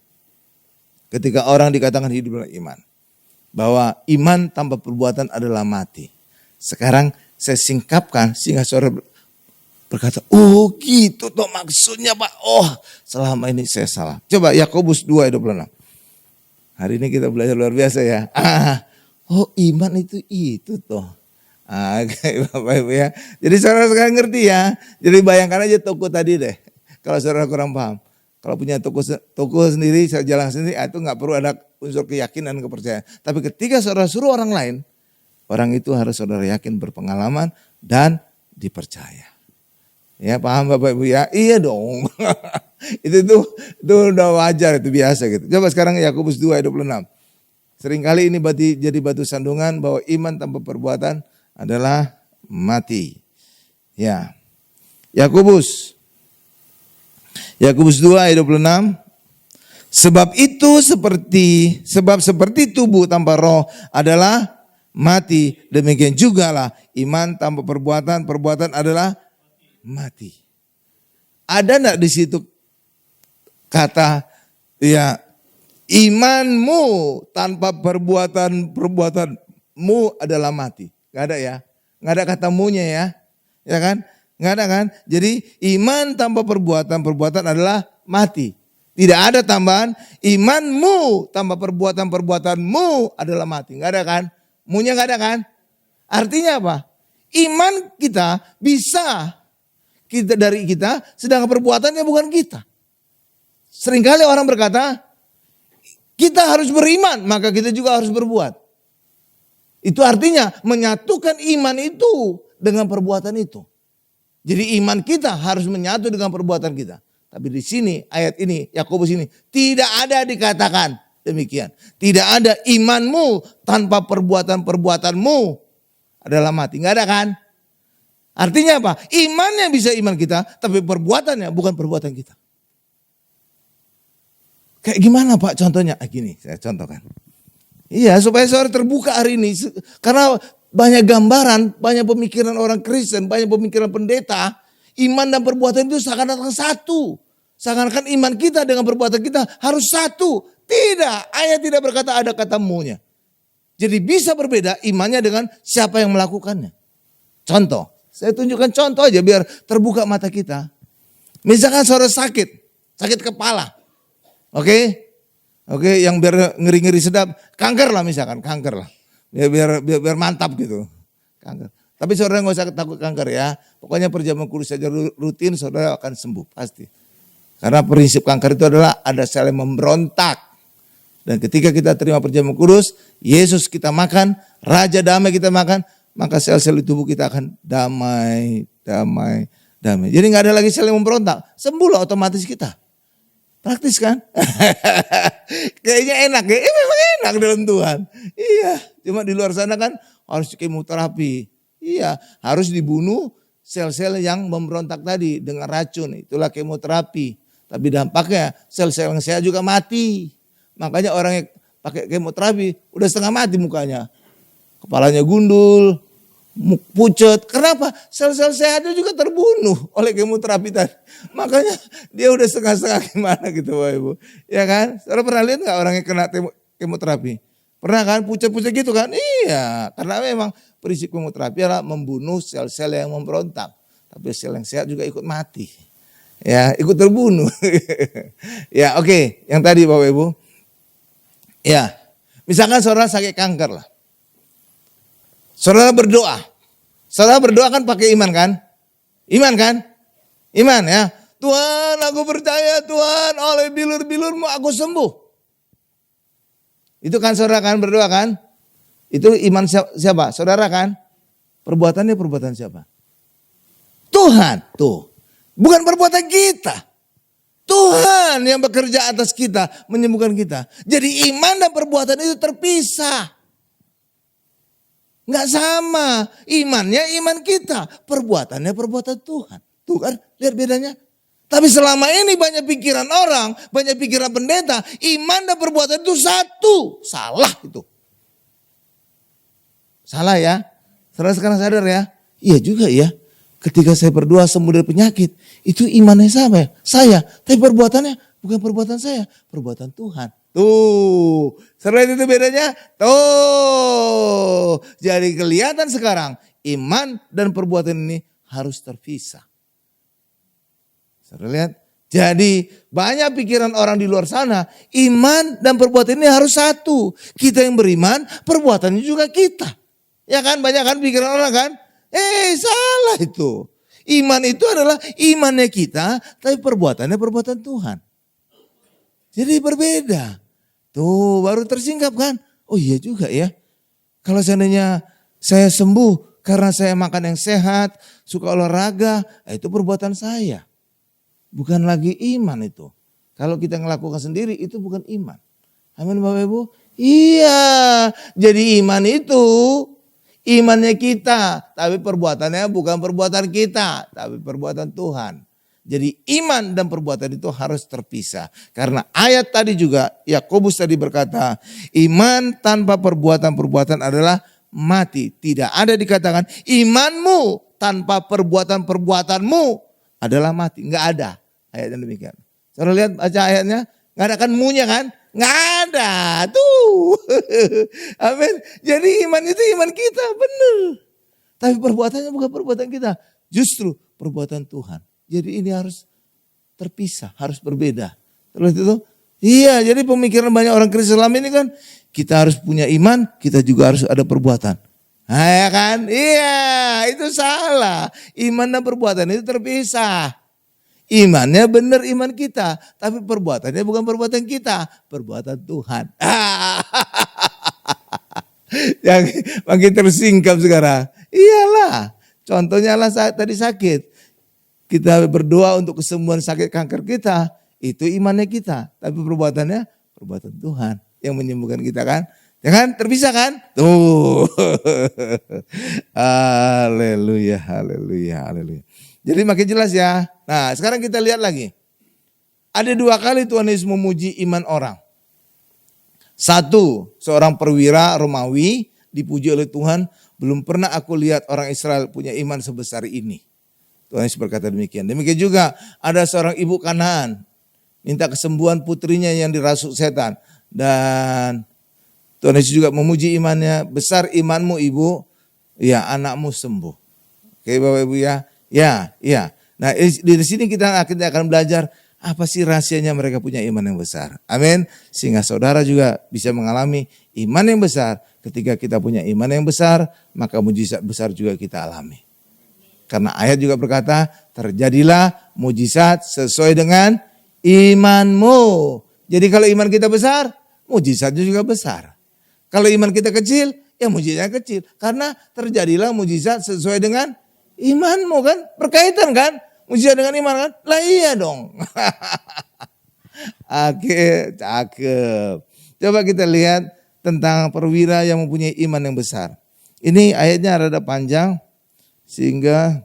Ketika orang dikatakan hidup dengan iman. Bahwa iman tanpa perbuatan adalah mati. Sekarang saya singkapkan sehingga saudara berkata, oh gitu toh maksudnya Pak. Oh selama ini saya salah. Coba Yakobus 2 ayat 26. Hari ini kita belajar luar biasa ya. Oh iman itu toh. Kayak Bapak Ibu ya. Jadi saudara sekarang ngerti ya. Jadi bayangkan aja toko tadi deh. Kalau saudara kurang paham. Kalau punya toko sendiri, saya jalan sendiri, itu nggak perlu ada unsur keyakinan dan kepercayaan. Tapi ketika saudara suruh orang lain, orang itu harus saudara yakin berpengalaman dan dipercaya. Ya paham Bapak Ibu ya? Iya dong. itu udah wajar, itu biasa gitu. Coba sekarang Yakobus 2 ayat 26. Seringkali ini jadi batu sandungan bahwa iman tanpa perbuatan adalah mati. Ya. Yakobus 2 ayat 26. Sebab seperti tubuh tanpa roh adalah mati, demikian jugalah iman tanpa perbuatan adalah mati. Ada enggak di situ kata ya imanmu tanpa perbuatanmu adalah mati? Enggak ada ya. Enggak ada kata munya ya. Ya kan? Enggak ada kan? Jadi iman tanpa perbuatan adalah mati. Tidak ada tambahan imanmu tanpa perbuatanmu adalah mati. Enggak ada kan? Munya enggak ada kan? Artinya apa? Iman kita bisa dari kita, sedangkan perbuatannya bukan kita. Seringkali orang berkata, kita harus beriman, maka kita juga harus berbuat. Itu artinya menyatukan iman itu dengan perbuatan itu. Jadi iman kita harus menyatu dengan perbuatan kita. Tapi di sini ayat ini Yakobus ini tidak ada dikatakan demikian. Tidak ada imanmu tanpa perbuatan-perbuatanmu adalah mati. Enggak ada kan? Artinya apa? Imannya bisa iman kita, tapi perbuatannya bukan perbuatan kita. Kayak gimana Pak contohnya? Gini saya contohkan. Iya supaya saudara terbuka hari ini. Karena banyak gambaran, banyak pemikiran orang Kristen, banyak pemikiran pendeta. Iman dan perbuatan itu seakan-akan satu. Seakan-akan iman kita dengan perbuatan kita harus satu. Tidak, ayat tidak berkata ada kata mu-nya. Jadi bisa berbeda imannya dengan siapa yang melakukannya. Contoh, saya tunjukkan contoh aja biar terbuka mata kita. Misalkan saudara sakit kepala. Oke, yang biar ngeri-ngeri sedap, kanker lah misalkan, kanker lah. Biar mantap gitu, kanker. Tapi saudara nggak usah takut kanker ya. Pokoknya perjamuan kudus saja rutin, saudara akan sembuh pasti. Karena prinsip kanker itu adalah ada sel yang memberontak. Dan ketika kita terima perjamuan kudus, Yesus kita makan, Raja damai kita makan, maka sel-sel di tubuh kita akan damai. Jadi nggak ada lagi sel yang memberontak, sembuhlah otomatis kita. Praktis kan? Kayaknya enak ya, memang enak dalam Tuhan. Iya, cuma di luar sana kan harus kemoterapi. Iya, harus dibunuh sel-sel yang memberontak tadi dengan racun. Itulah kemoterapi. Tapi dampaknya sel-sel yang sehat juga mati. Makanya orang yang pakai kemoterapi udah setengah mati mukanya. Kepalanya gundul, pucet. Kenapa? Sel-sel sehatnya juga terbunuh oleh kemoterapi tadi. Makanya dia udah setengah-setengah gimana gitu Bapak Ibu. Ya kan? Saudara pernah lihat gak orang yang kena kemoterapi? Pernah kan? Pucet-pucet gitu kan? Iya. Karena memang prinsip kemoterapi adalah membunuh sel-sel yang memberontak. Tapi sel yang sehat juga ikut mati. Ya, ikut terbunuh. Ya oke. Yang tadi Bapak Ibu. Ya. Misalkan saudara sakit kanker lah. Saudara berdoa. Saudara berdoa kan pakai iman kan? Iman kan? Iman ya. Tuhan aku percaya Tuhan oleh bilur-bilurmu aku sembuh. Itu kan saudara kan berdoa kan? Itu iman siapa? Saudara kan? Perbuatannya perbuatan siapa? Tuhan. Tuh. Bukan perbuatan kita. Tuhan yang bekerja atas kita. Menyembuhkan kita. Jadi iman dan perbuatan itu terpisah. Enggak sama. Imannya iman kita. Perbuatannya perbuatan Tuhan. Tuh kan lihat bedanya. Tapi selama ini banyak pikiran orang. Banyak pikiran pendeta. Iman dan perbuatan itu satu. Salah itu. Salah ya. Saudara sekarang sadar ya. Iya juga ya. Ketika saya berdoa sembuh dari penyakit. Itu imannya sama ya. Saya. Tapi perbuatannya bukan perbuatan saya. Perbuatan Tuhan. Tuh, selain itu bedanya, tuh. Jadi kelihatan sekarang iman dan perbuatan ini harus terpisah. Saudara lihat, jadi banyak pikiran orang di luar sana, iman dan perbuatan ini harus satu. Kita yang beriman, perbuatannya juga kita. Ya kan, banyak kan pikiran orang kan? Salah itu. Iman itu adalah imannya kita, tapi perbuatannya perbuatan Tuhan. Jadi berbeda. Tuh baru tersingkap kan. Oh iya juga ya. Kalau seandainya saya sembuh karena saya makan yang sehat, suka olahraga, itu perbuatan saya. Bukan lagi iman itu. Kalau kita ngelakukan sendiri itu bukan iman. Amin Bapak Ibu. Iya. Jadi iman itu imannya kita. Tapi perbuatannya bukan perbuatan kita. Tapi perbuatan Tuhan. Jadi iman dan perbuatan itu harus terpisah. Karena ayat tadi juga Yakobus tadi berkata, iman tanpa perbuatan-perbuatan adalah mati. Tidak ada dikatakan imanmu tanpa perbuatan-perbuatanmu adalah mati. Enggak ada ayatnya demikian. Saudara lihat baca ayatnya, enggak ada kan mu-nya kan? Enggak ada. Tuh. Amin. Jadi iman itu iman kita, benar. Tapi perbuatannya bukan perbuatan kita. Justru perbuatan Tuhan. Jadi ini harus terpisah, harus berbeda. Terus itu, iya jadi pemikiran banyak orang Kristen selama ini kan, kita harus punya iman, kita juga harus ada perbuatan. Nah, ya kan? Iya, itu salah. Iman dan perbuatan itu terpisah. Imannya benar iman kita, tapi perbuatannya bukan perbuatan kita, perbuatan Tuhan. Yang makin tersingkap sekarang. Iyalah. Contohnya lah tadi sakit. Kita berdoa untuk kesembuhan sakit kanker kita. Itu imannya kita. Tapi perbuatannya perbuatan Tuhan yang menyembuhkan kita kan. Ya kan? Terpisah kan? Tuh. Haleluya, haleluya, haleluya. Jadi makin jelas ya. Nah sekarang kita lihat lagi. Ada 2 kali Tuhan Yesus memuji iman orang. Satu, seorang perwira Romawi dipuji oleh Tuhan. Belum pernah aku lihat orang Israel punya iman sebesar ini. Tuhan Yesus berkata demikian. Demikian juga ada seorang ibu Kanaan. Minta kesembuhan putrinya yang dirasuk setan. Dan Tuhan Yesus juga memuji imannya. Besar imanmu ibu, ya anakmu sembuh. Oke Bapak Ibu ya. Ya. Nah di sini kita akan belajar apa sih rahasianya mereka punya iman yang besar. Amin. Sehingga saudara juga bisa mengalami iman yang besar. Ketika kita punya iman yang besar, maka mujizat besar juga kita alami. Karena ayat juga berkata, terjadilah mujizat sesuai dengan imanmu. Jadi kalau iman kita besar, mujizatnya juga besar. Kalau iman kita kecil, ya mujizatnya kecil. Karena terjadilah mujizat sesuai dengan imanmu kan. Berkaitan kan. Mujizat dengan iman kan. Lah iya dong. Oke, cakep. Coba kita lihat tentang perwira yang mempunyai iman yang besar. Ini ayatnya rada panjang. Sehingga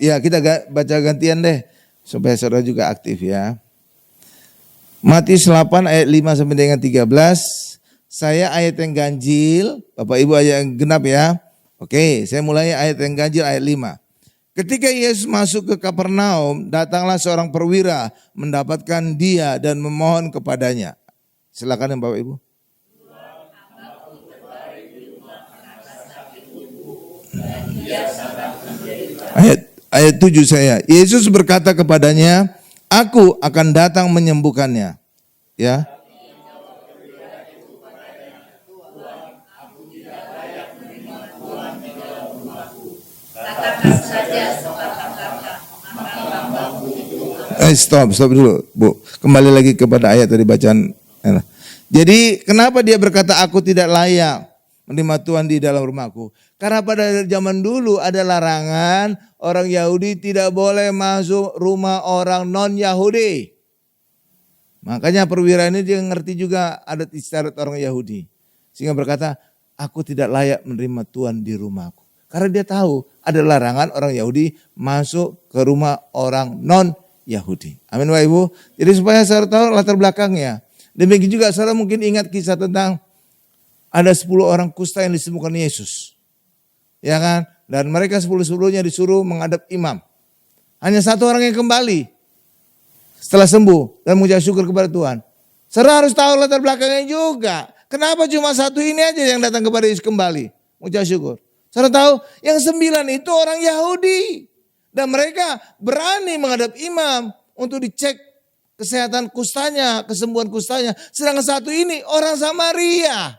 ya kita baca gantian deh. Supaya saudara juga aktif ya. Matius 8 ayat 5 sampai dengan 13. Saya ayat yang ganjil, Bapak Ibu ayat yang genap ya. Oke, saya mulai ayat yang ganjil ayat 5. Ketika Yesus masuk ke Kapernaum, datanglah seorang perwira mendapatkan dia dan memohon kepadanya. Silakan ya Bapak Ibu. Ayat 7 saya. Yesus berkata kepadanya, aku akan datang menyembuhkannya. Ya. Stop dulu, Bu. Kembali lagi kepada ayat tadi bacaan. Jadi kenapa dia berkata aku tidak layak menerima Tuhan di dalam rumahku? Karena pada zaman dulu ada larangan orang Yahudi tidak boleh masuk rumah orang non-Yahudi. Makanya perwira ini dia ngerti juga adat istiadat orang Yahudi. Sehingga berkata, aku tidak layak menerima Tuhan di rumahku. Karena dia tahu ada larangan orang Yahudi masuk ke rumah orang non-Yahudi. Amin Bapak Ibu. Jadi supaya saudara tahu latar belakangnya. Demikian juga saudara mungkin ingat kisah tentang ada 10 orang kusta yang disembuhkan Yesus. Ya kan? Dan mereka 10-10-nya disuruh menghadap imam. Hanya 1 orang yang kembali setelah sembuh dan mengucap syukur kepada Tuhan. Saudara harus tahu latar belakangnya juga. Kenapa cuma 1 ini aja yang datang kepada Yesus kembali mengucap syukur? Saudara tahu yang 9 itu orang Yahudi. Dan mereka berani menghadap imam untuk dicek kesehatan kustanya, kesembuhan kustanya. Sedangkan 1 ini orang Samaria.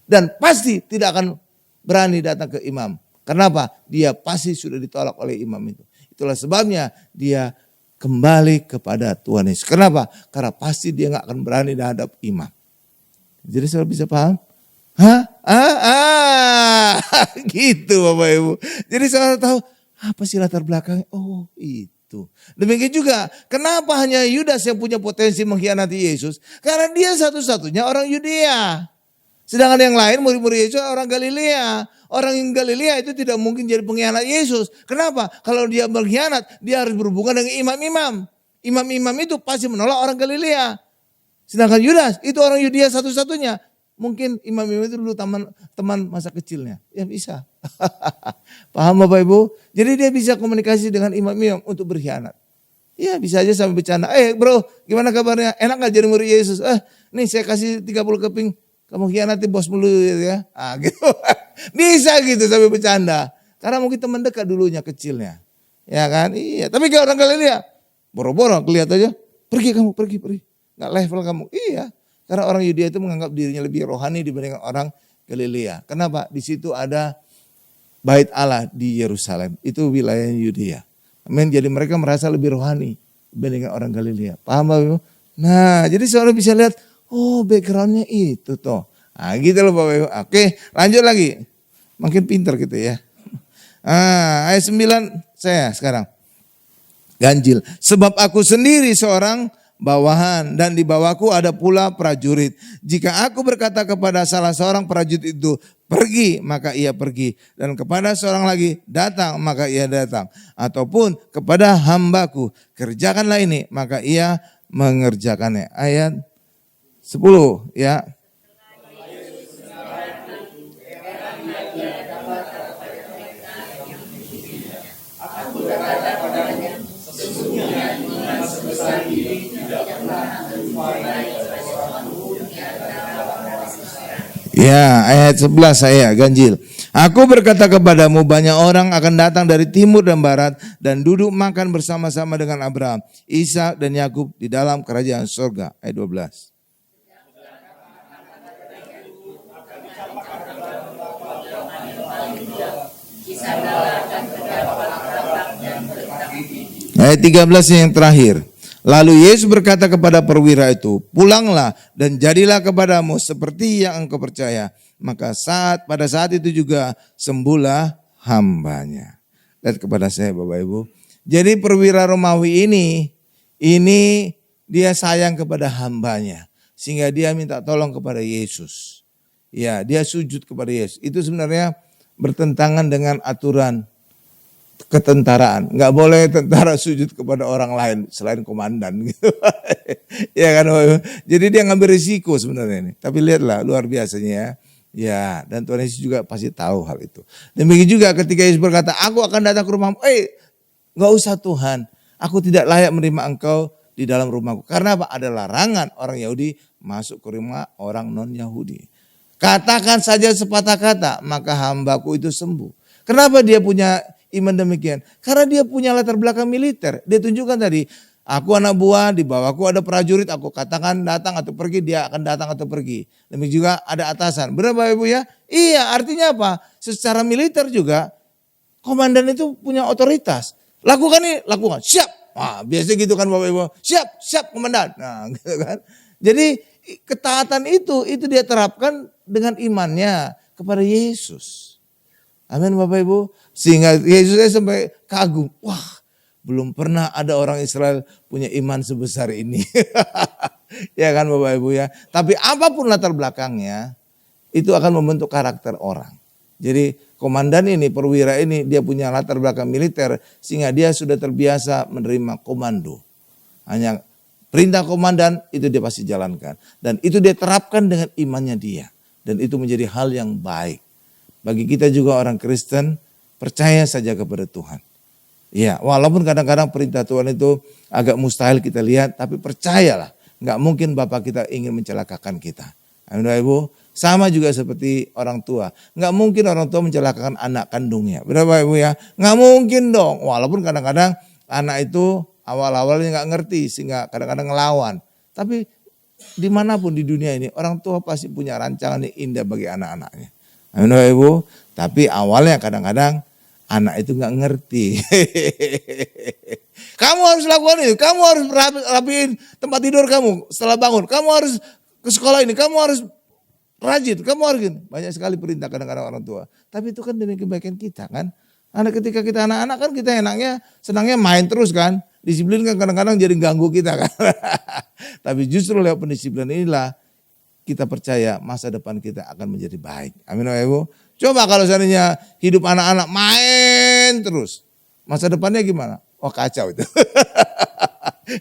Dan pasti tidak akan berani datang ke imam. Kenapa? Dia pasti sudah ditolak oleh imam itu. Itulah sebabnya dia kembali kepada Tuhan Yesus. Kenapa? Karena pasti dia gak akan berani menghadap imam. Jadi saudara bisa paham? Gitu Bapak Ibu. Jadi saudara tahu apa sih latar belakangnya? Oh itu. Demikian juga kenapa hanya Yudas yang punya potensi mengkhianati Yesus? Karena dia satu-satunya orang Yudea. Sedangkan yang lain murid-murid Yesus orang Galilea. Orang yang Galilea itu tidak mungkin jadi pengkhianat Yesus. Kenapa? Kalau dia mengkhianat, dia harus berhubungan dengan imam-imam. Imam-imam itu pasti menolak orang Galilea. Sedangkan Yudas itu orang Yudea satu-satunya. Mungkin imam-imam itu dulu teman masa kecilnya. Ya bisa. Paham Bapak Ibu? Jadi dia bisa komunikasi dengan imam-imam untuk berkhianat. Ya bisa aja sampai bercanda. Bro, gimana kabarnya? Enak gak jadi murid Yesus? Nih saya kasih 30 keping. Kamu khianati bos mulu ya. Gitu. Bisa gitu sampai bercanda. Karena mungkin teman dekat dulunya kecilnya. Ya kan? Iya. Tapi kalau orang Galilea, boro-boro lihat aja. Pergi kamu, pergi. Gak level kamu. Iya. Karena orang Yudea itu menganggap dirinya lebih rohani dibandingkan orang Galilea. Kenapa? Di situ ada Bait Allah di Yerusalem. Itu wilayah Yudea. Amin. Jadi mereka merasa lebih rohani dibandingkan orang Galilea. Paham Bapak? Nah, jadi saudara bisa lihat, Oh backgroundnya itu toh. Nah gitu loh Bapak Ibu. Oke lanjut lagi. Makin pintar gitu ya. Ayat 9 saya sekarang. Ganjil. Sebab aku sendiri seorang bawahan dan di bawahku ada pula prajurit. Jika aku berkata kepada salah seorang prajurit itu pergi, maka ia pergi. Dan kepada seorang lagi datang, maka ia datang. Ataupun kepada hambaku, kerjakanlah ini, maka ia mengerjakannya. Ayat 10 ya. Ya, ayat 11 saya ganjil. Aku berkata kepadamu banyak orang akan datang dari timur dan barat dan duduk makan bersama-sama dengan Abraham, Ishak dan Yakub di dalam kerajaan surga. Ayat 12. Ayat 13 yang terakhir. Lalu Yesus berkata kepada perwira itu, pulanglah dan jadilah kepadamu seperti yang engkau percaya. Maka pada saat itu juga sembuhlah hambanya. Lihat kepada saya Bapak Ibu. Jadi perwira Romawi ini dia sayang kepada hambanya. Sehingga dia minta tolong kepada Yesus. Ya, dia sujud kepada Yesus. Itu sebenarnya bertentangan dengan aturan ketentaraan. Nggak boleh tentara sujud kepada orang lain selain komandan gitu. Ya kan. Jadi dia ngambil risiko sebenarnya ini. Tapi lihatlah luar biasanya ya. Ya, dan Tuhan Yesus juga pasti tahu hal itu. Demikian juga ketika Yesus berkata, aku akan datang ke rumahmu. Nggak usah Tuhan. Aku tidak layak menerima engkau di dalam rumahku. Karena apa? Ada larangan orang Yahudi masuk ke rumah orang non-Yahudi. Katakan saja sepatah kata, maka hambaku itu sembuh. Kenapa dia punya iman demikian? Karena dia punya latar belakang militer. Dia tunjukkan tadi, aku anak buah, di bawahku ada prajurit, aku katakan datang atau pergi, dia akan datang atau pergi. Demikian juga ada atasan. Benar Bapak Ibu ya? Iya, artinya apa? Secara militer juga, komandan itu punya otoritas. Lakukan ini, lakukan. Siap. Nah, biasa gitu kan Bapak Ibu. Siap komandan. Nah, gitu kan. Jadi ketaatan itu dia terapkan dengan imannya kepada Yesus. Amin Bapak Ibu. Sehingga Yesus sampai kagum. Wah, belum pernah ada orang Israel punya iman sebesar ini. Ya kan Bapak Ibu ya. Tapi apapun latar belakangnya, itu akan membentuk karakter orang. Jadi komandan ini, perwira ini, dia punya latar belakang militer. Sehingga dia sudah terbiasa menerima komando. Hanya perintah komandan itu dia pasti jalankan. Dan itu dia terapkan dengan imannya dia. Dan itu menjadi hal yang baik. Bagi kita juga orang Kristen, percaya saja kepada Tuhan. Ya, walaupun kadang-kadang perintah Tuhan itu agak mustahil kita lihat, tapi percayalah, nggak mungkin Bapak kita ingin mencelakakan kita. Amin Bapak Ibu. Sama juga seperti orang tua, nggak mungkin orang tua mencelakakan anak kandungnya. Benar Bapak Ibu ya? Nggak mungkin dong. Walaupun kadang-kadang anak itu awal-awalnya nggak ngerti, sehingga kadang-kadang ngelawan. Tapi dimanapun di dunia ini, orang tua pasti punya rancangan yang indah bagi anak-anaknya. Amin Bapak Ibu. Tapi awalnya kadang-kadang anak itu nggak ngerti. Kamu harus lakukan ini, kamu harus rapiin tempat tidur kamu setelah bangun. Kamu harus ke sekolah ini, kamu harus rajin, kamu harus gini. Banyak sekali perintah kadang-kadang orang tua. Tapi itu kan demi kebaikan kita kan. Ketika kita anak-anak kan kita senangnya main terus kan. Disiplin kan kadang-kadang jadi ganggu kita kan. Tapi justru lewat pendisiplinan inilah kita percaya masa depan kita akan menjadi baik. Amin Bapak Ibu. Coba kalau seandainya hidup anak-anak main terus. Masa depannya gimana? Oh kacau itu.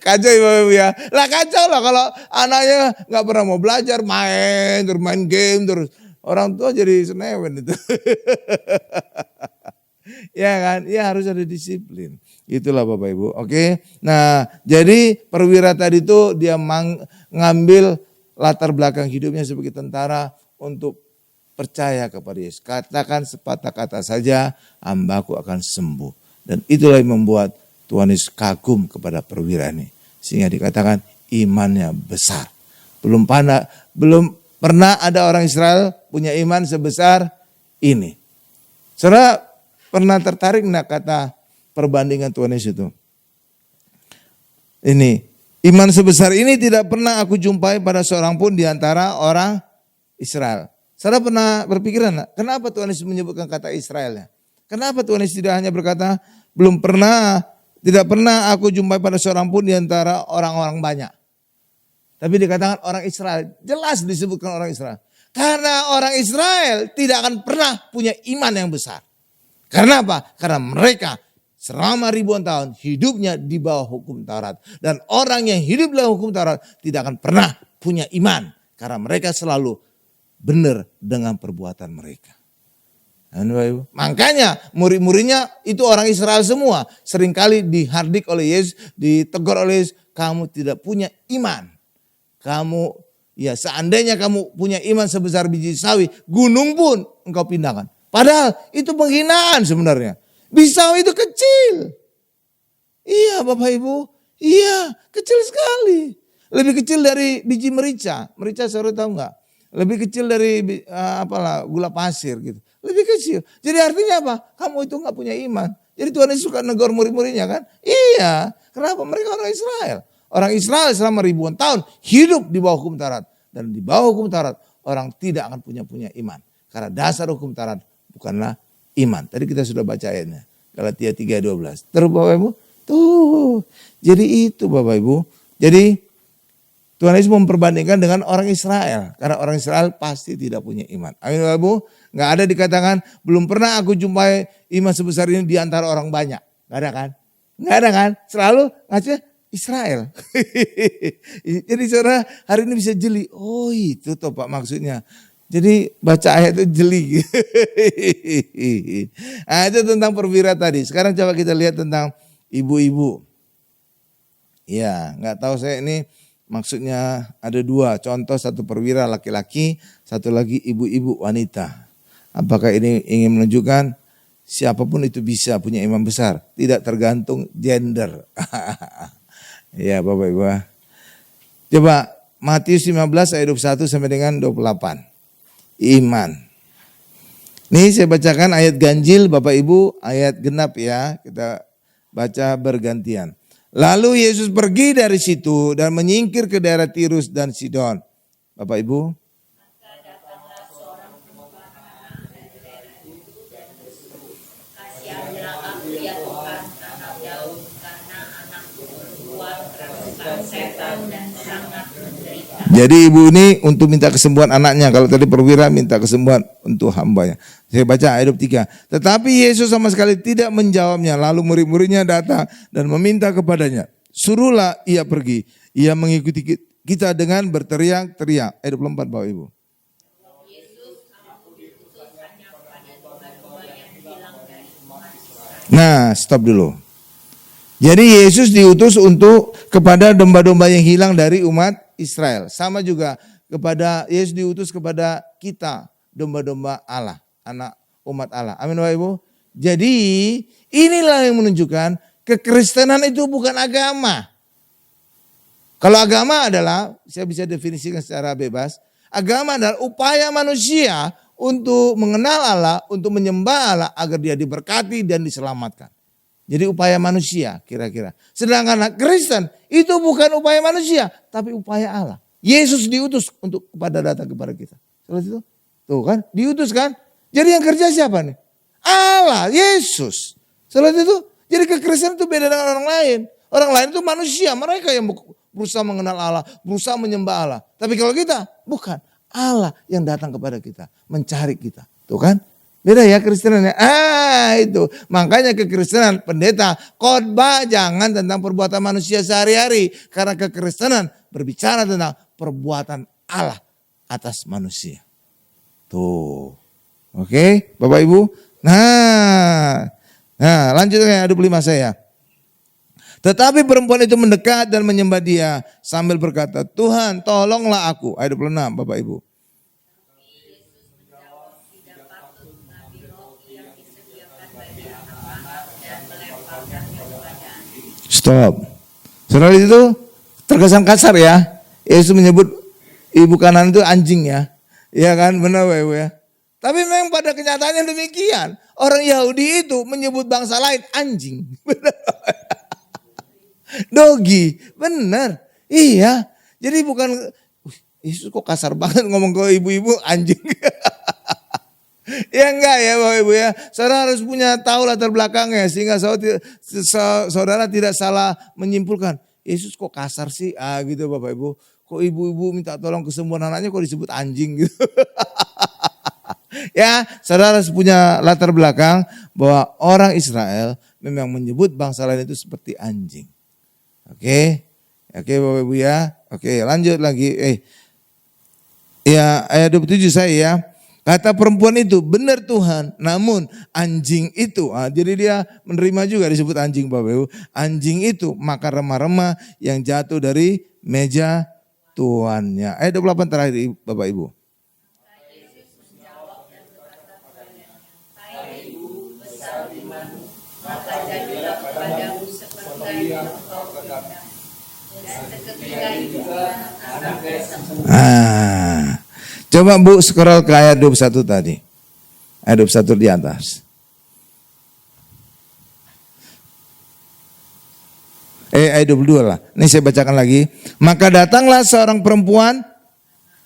Kacau ya Bapak Ibu ya. Lah kacau lah kalau anaknya gak pernah mau belajar, main game terus. Orang tua jadi senewen itu. Ya kan, ya harus ada disiplin. Itulah Bapak Ibu. Oke. Nah jadi perwira tadi itu dia ngambil latar belakang hidupnya sebagai tentara untuk percaya kepada Yesus. Katakan sepatah kata saja, hambaku akan sembuh. Dan itulah yang membuat Tuhan Yesus kagum kepada perwira ini. Sehingga dikatakan imannya besar. Belum pernah ada orang Israel punya iman sebesar ini. Saudara pernah tertarik enggak kata perbandingan Tuhan Yesus itu? Ini, Iman sebesar ini tidak pernah aku jumpai pada seorang pun di antara orang Israel. Saudara pernah berpikiran, kenapa Tuhan Yesus menyebutkan kata Israel? Kenapa Tuhan Yesus tidak hanya berkata, tidak pernah aku jumpai pada seorang pun di antara orang-orang banyak. Tapi dikatakan orang Israel, jelas disebutkan orang Israel. Karena orang Israel tidak akan pernah punya iman yang besar. Karena apa? Karena mereka selama ribuan tahun hidupnya di bawah hukum Taurat. Dan orang yang hidup di bawah hukum Taurat tidak akan pernah punya iman. Karena mereka selalu benar dengan perbuatan mereka. Makanya murid-muridnya itu orang Israel semua. Seringkali dihardik oleh Yesus, ditegur oleh Yesus. Kamu tidak punya iman. Seandainya kamu punya iman sebesar biji sawi, gunung pun engkau pindahkan. Padahal itu penghinaan sebenarnya. Biji sawi itu kecil. Iya Bapak Ibu, iya kecil sekali. Lebih kecil dari biji merica. Merica saudara tahu enggak? Lebih kecil dari gula pasir gitu. Lebih kecil. Jadi artinya apa? Kamu itu enggak punya iman. Jadi Tuhan Yesus suka negor murid-muridnya kan? Iya. Kenapa? Mereka orang Israel. Orang Israel selama ribuan tahun hidup di bawah hukum Taurat. Dan di bawah hukum Taurat orang tidak akan punya iman. Karena dasar hukum Taurat bukanlah iman. Tadi kita sudah baca ayatnya. Galatia 3:12. Terus Bapak Ibu. Tuh. Jadi itu Bapak Ibu. Jadi Tuhan Yesus memperbandingkan dengan orang Israel. Karena orang Israel pasti tidak punya iman. Amin Bapak Ibu. Gak ada dikatakan belum pernah aku jumpai iman sebesar ini di antara orang banyak. Gak ada kan? Gak ada kan? Selalu ngasih Israel. Jadi saudara hari ini bisa jeli. Oh itu toh Pak maksudnya. Jadi baca ayat itu jeli. Nah itu tentang perwira tadi. Sekarang coba kita lihat tentang ibu-ibu. Ya gak tahu saya ini maksudnya ada dua. Contoh satu perwira laki-laki. Satu lagi ibu-ibu wanita. Apakah ini ingin menunjukkan siapapun itu bisa punya iman besar. Tidak tergantung gender. Ya Bapak Ibu. Coba Matius 15 ayat 21 sampai dengan 28. Iman. Nih saya bacakan ayat ganjil Bapak Ibu, ayat genap ya. Kita baca bergantian. Lalu Yesus pergi dari situ dan menyingkir ke daerah Tirus dan Sidon. Bapak Ibu. Jadi ibu ini untuk minta kesembuhan anaknya. Kalau tadi perwira minta kesembuhan untuk hambanya. Saya baca ayat 3. Tetapi Yesus sama sekali tidak menjawabnya. Lalu murid-muridnya datang dan meminta kepadanya. Suruhlah ia pergi. Ia mengikuti kita dengan berteriak-teriak. Ayat 24 Bapak Ibu. Nah stop dulu. Jadi Yesus diutus kepada domba-domba yang hilang dari umat Israel. Sama juga kepada Yesus diutus kepada kita, domba-domba Allah, anak umat Allah. Amin Bapak Ibu. Jadi inilah yang menunjukkan kekristenan itu bukan agama. Kalau agama adalah, saya bisa definisikan secara bebas, agama adalah upaya manusia untuk mengenal Allah, untuk menyembah Allah agar dia diberkati dan diselamatkan. Jadi upaya manusia kira-kira. Sedangkan Kristen itu bukan upaya manusia, tapi upaya Allah. Yesus diutus untuk datang kepada kita. Seperti itu. Tuh kan, diutus kan. Jadi yang kerja siapa nih? Allah, Yesus. Seperti itu. Jadi kekristenan itu beda dengan orang lain. Orang lain itu manusia, mereka yang berusaha mengenal Allah, berusaha menyembah Allah. Tapi kalau kita, bukan. Allah yang datang kepada kita, mencari kita. Tuh kan. Beda ya Kristenannya. Itu. Makanya kekristenan pendeta khotbah jangan tentang perbuatan manusia sehari-hari. Karena kekristenan berbicara tentang perbuatan Allah atas manusia. Tuh. Oke Bapak Ibu. Nah lanjutkan ayat 25 saya. Tetapi perempuan itu mendekat dan menyembah dia sambil berkata, Tuhan tolonglah aku. Ayat 26 Bapak Ibu. Stop. Saudara itu terkesan kasar ya. Yesus menyebut ibu kanan itu anjing ya. Iya kan benar Bapak Ibu ya. Tapi memang pada kenyataannya demikian. Orang Yahudi itu menyebut bangsa lain anjing. Benar. Dogi. Benar. Iya, jadi bukan, Yesus kok kasar banget ngomong ke ibu-ibu anjing. Ya enggak ya Bapak Ibu ya. Saudara harus punya tahu latar belakangnya sehingga saudara tidak salah menyimpulkan. Yesus kok kasar sih? Gitu Bapak Ibu. Kok ibu-ibu minta tolong kesembuhan anaknya kok disebut anjing gitu. Ya, saudara harus punya latar belakang bahwa orang Israel memang menyebut bangsa lain itu seperti anjing. Oke. Oke Bapak Ibu ya. Oke, lanjut lagi. Ya, ayat 27 saya ya. Kata perempuan itu, benar Tuhan, namun anjing itu, jadi dia menerima juga disebut anjing Bapak Ibu. Anjing itu makan remah-remah yang jatuh dari meja tuannya. Ayat 28 terakhir Bapak Ibu. Coba Bu scroll ke ayat 21 tadi. Ayat 21 di atas. Ayat 22 lah. Ini saya bacakan lagi. Maka datanglah seorang perempuan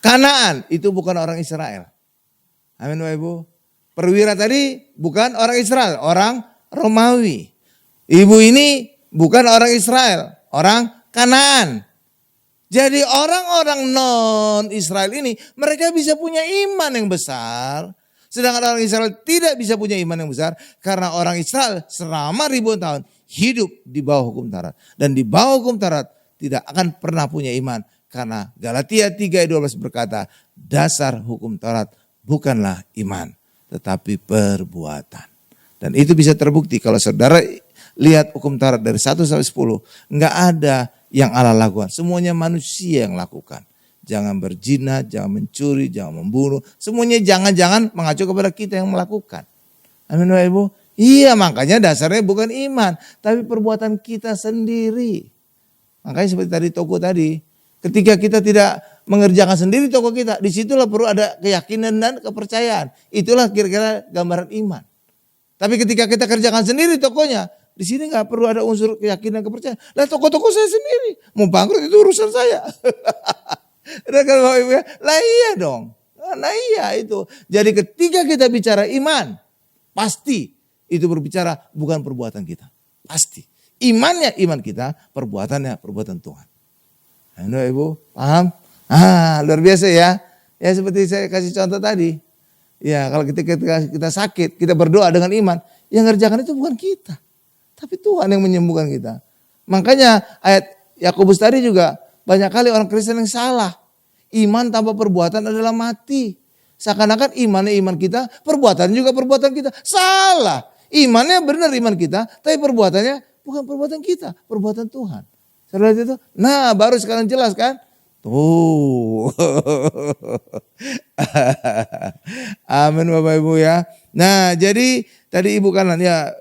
Kanaan. Itu bukan orang Israel. Amin Bapak Ibu. Perwira tadi bukan orang Israel. Orang Romawi. Ibu ini bukan orang Israel. Orang Kanaan. Jadi orang-orang non-Israel ini mereka bisa punya iman yang besar. Sedangkan orang Israel tidak bisa punya iman yang besar. Karena orang Israel selama ribuan tahun hidup di bawah hukum Taurat. Dan di bawah hukum Taurat tidak akan pernah punya iman. Karena Galatia 3 ayat 12 berkata dasar hukum Taurat bukanlah iman. Tetapi perbuatan. Dan itu bisa terbukti kalau saudara lihat hukum Taurat dari 1 sampai 10. Enggak ada yang Allah lakukan. Semuanya manusia yang lakukan. Jangan berzina, jangan mencuri, jangan membunuh. Semuanya jangan-jangan mengacu kepada kita yang melakukan. Amin Bapak Ibu. Iya, makanya dasarnya bukan iman. Tapi perbuatan kita sendiri. Makanya seperti tadi toko tadi. Ketika kita tidak mengerjakan sendiri toko kita. Disitulah perlu ada keyakinan dan kepercayaan. Itulah kira-kira gambaran iman. Tapi ketika kita kerjakan sendiri tokonya. Di sini nggak perlu ada unsur keyakinan kepercayaan. Lah toko-toko saya sendiri. Mau bangkrut itu urusan saya. Lah iya dong. Nah iya itu. Jadi ketika kita bicara iman. Pasti itu berbicara bukan perbuatan kita. Pasti. Imannya iman kita. Perbuatannya perbuatan Tuhan. Nah, Ibu paham? Luar biasa ya. Ya seperti saya kasih contoh tadi. Ya kalau kita sakit. Kita berdoa dengan iman. Yang ngerjakan itu bukan kita. Tapi Tuhan yang menyembuhkan kita. Makanya ayat Yakobus tadi juga banyak kali orang Kristen yang salah. Iman tanpa perbuatan adalah mati. Seakan-akan imannya iman kita, perbuatan juga perbuatan kita. Salah. Imannya benar iman kita, tapi perbuatannya bukan perbuatan kita, perbuatan Tuhan. Saudara itu? Nah, baru sekarang jelas kan? Tuh. Amin Bapak Ibu ya. Nah, jadi tadi Ibu kanan ya.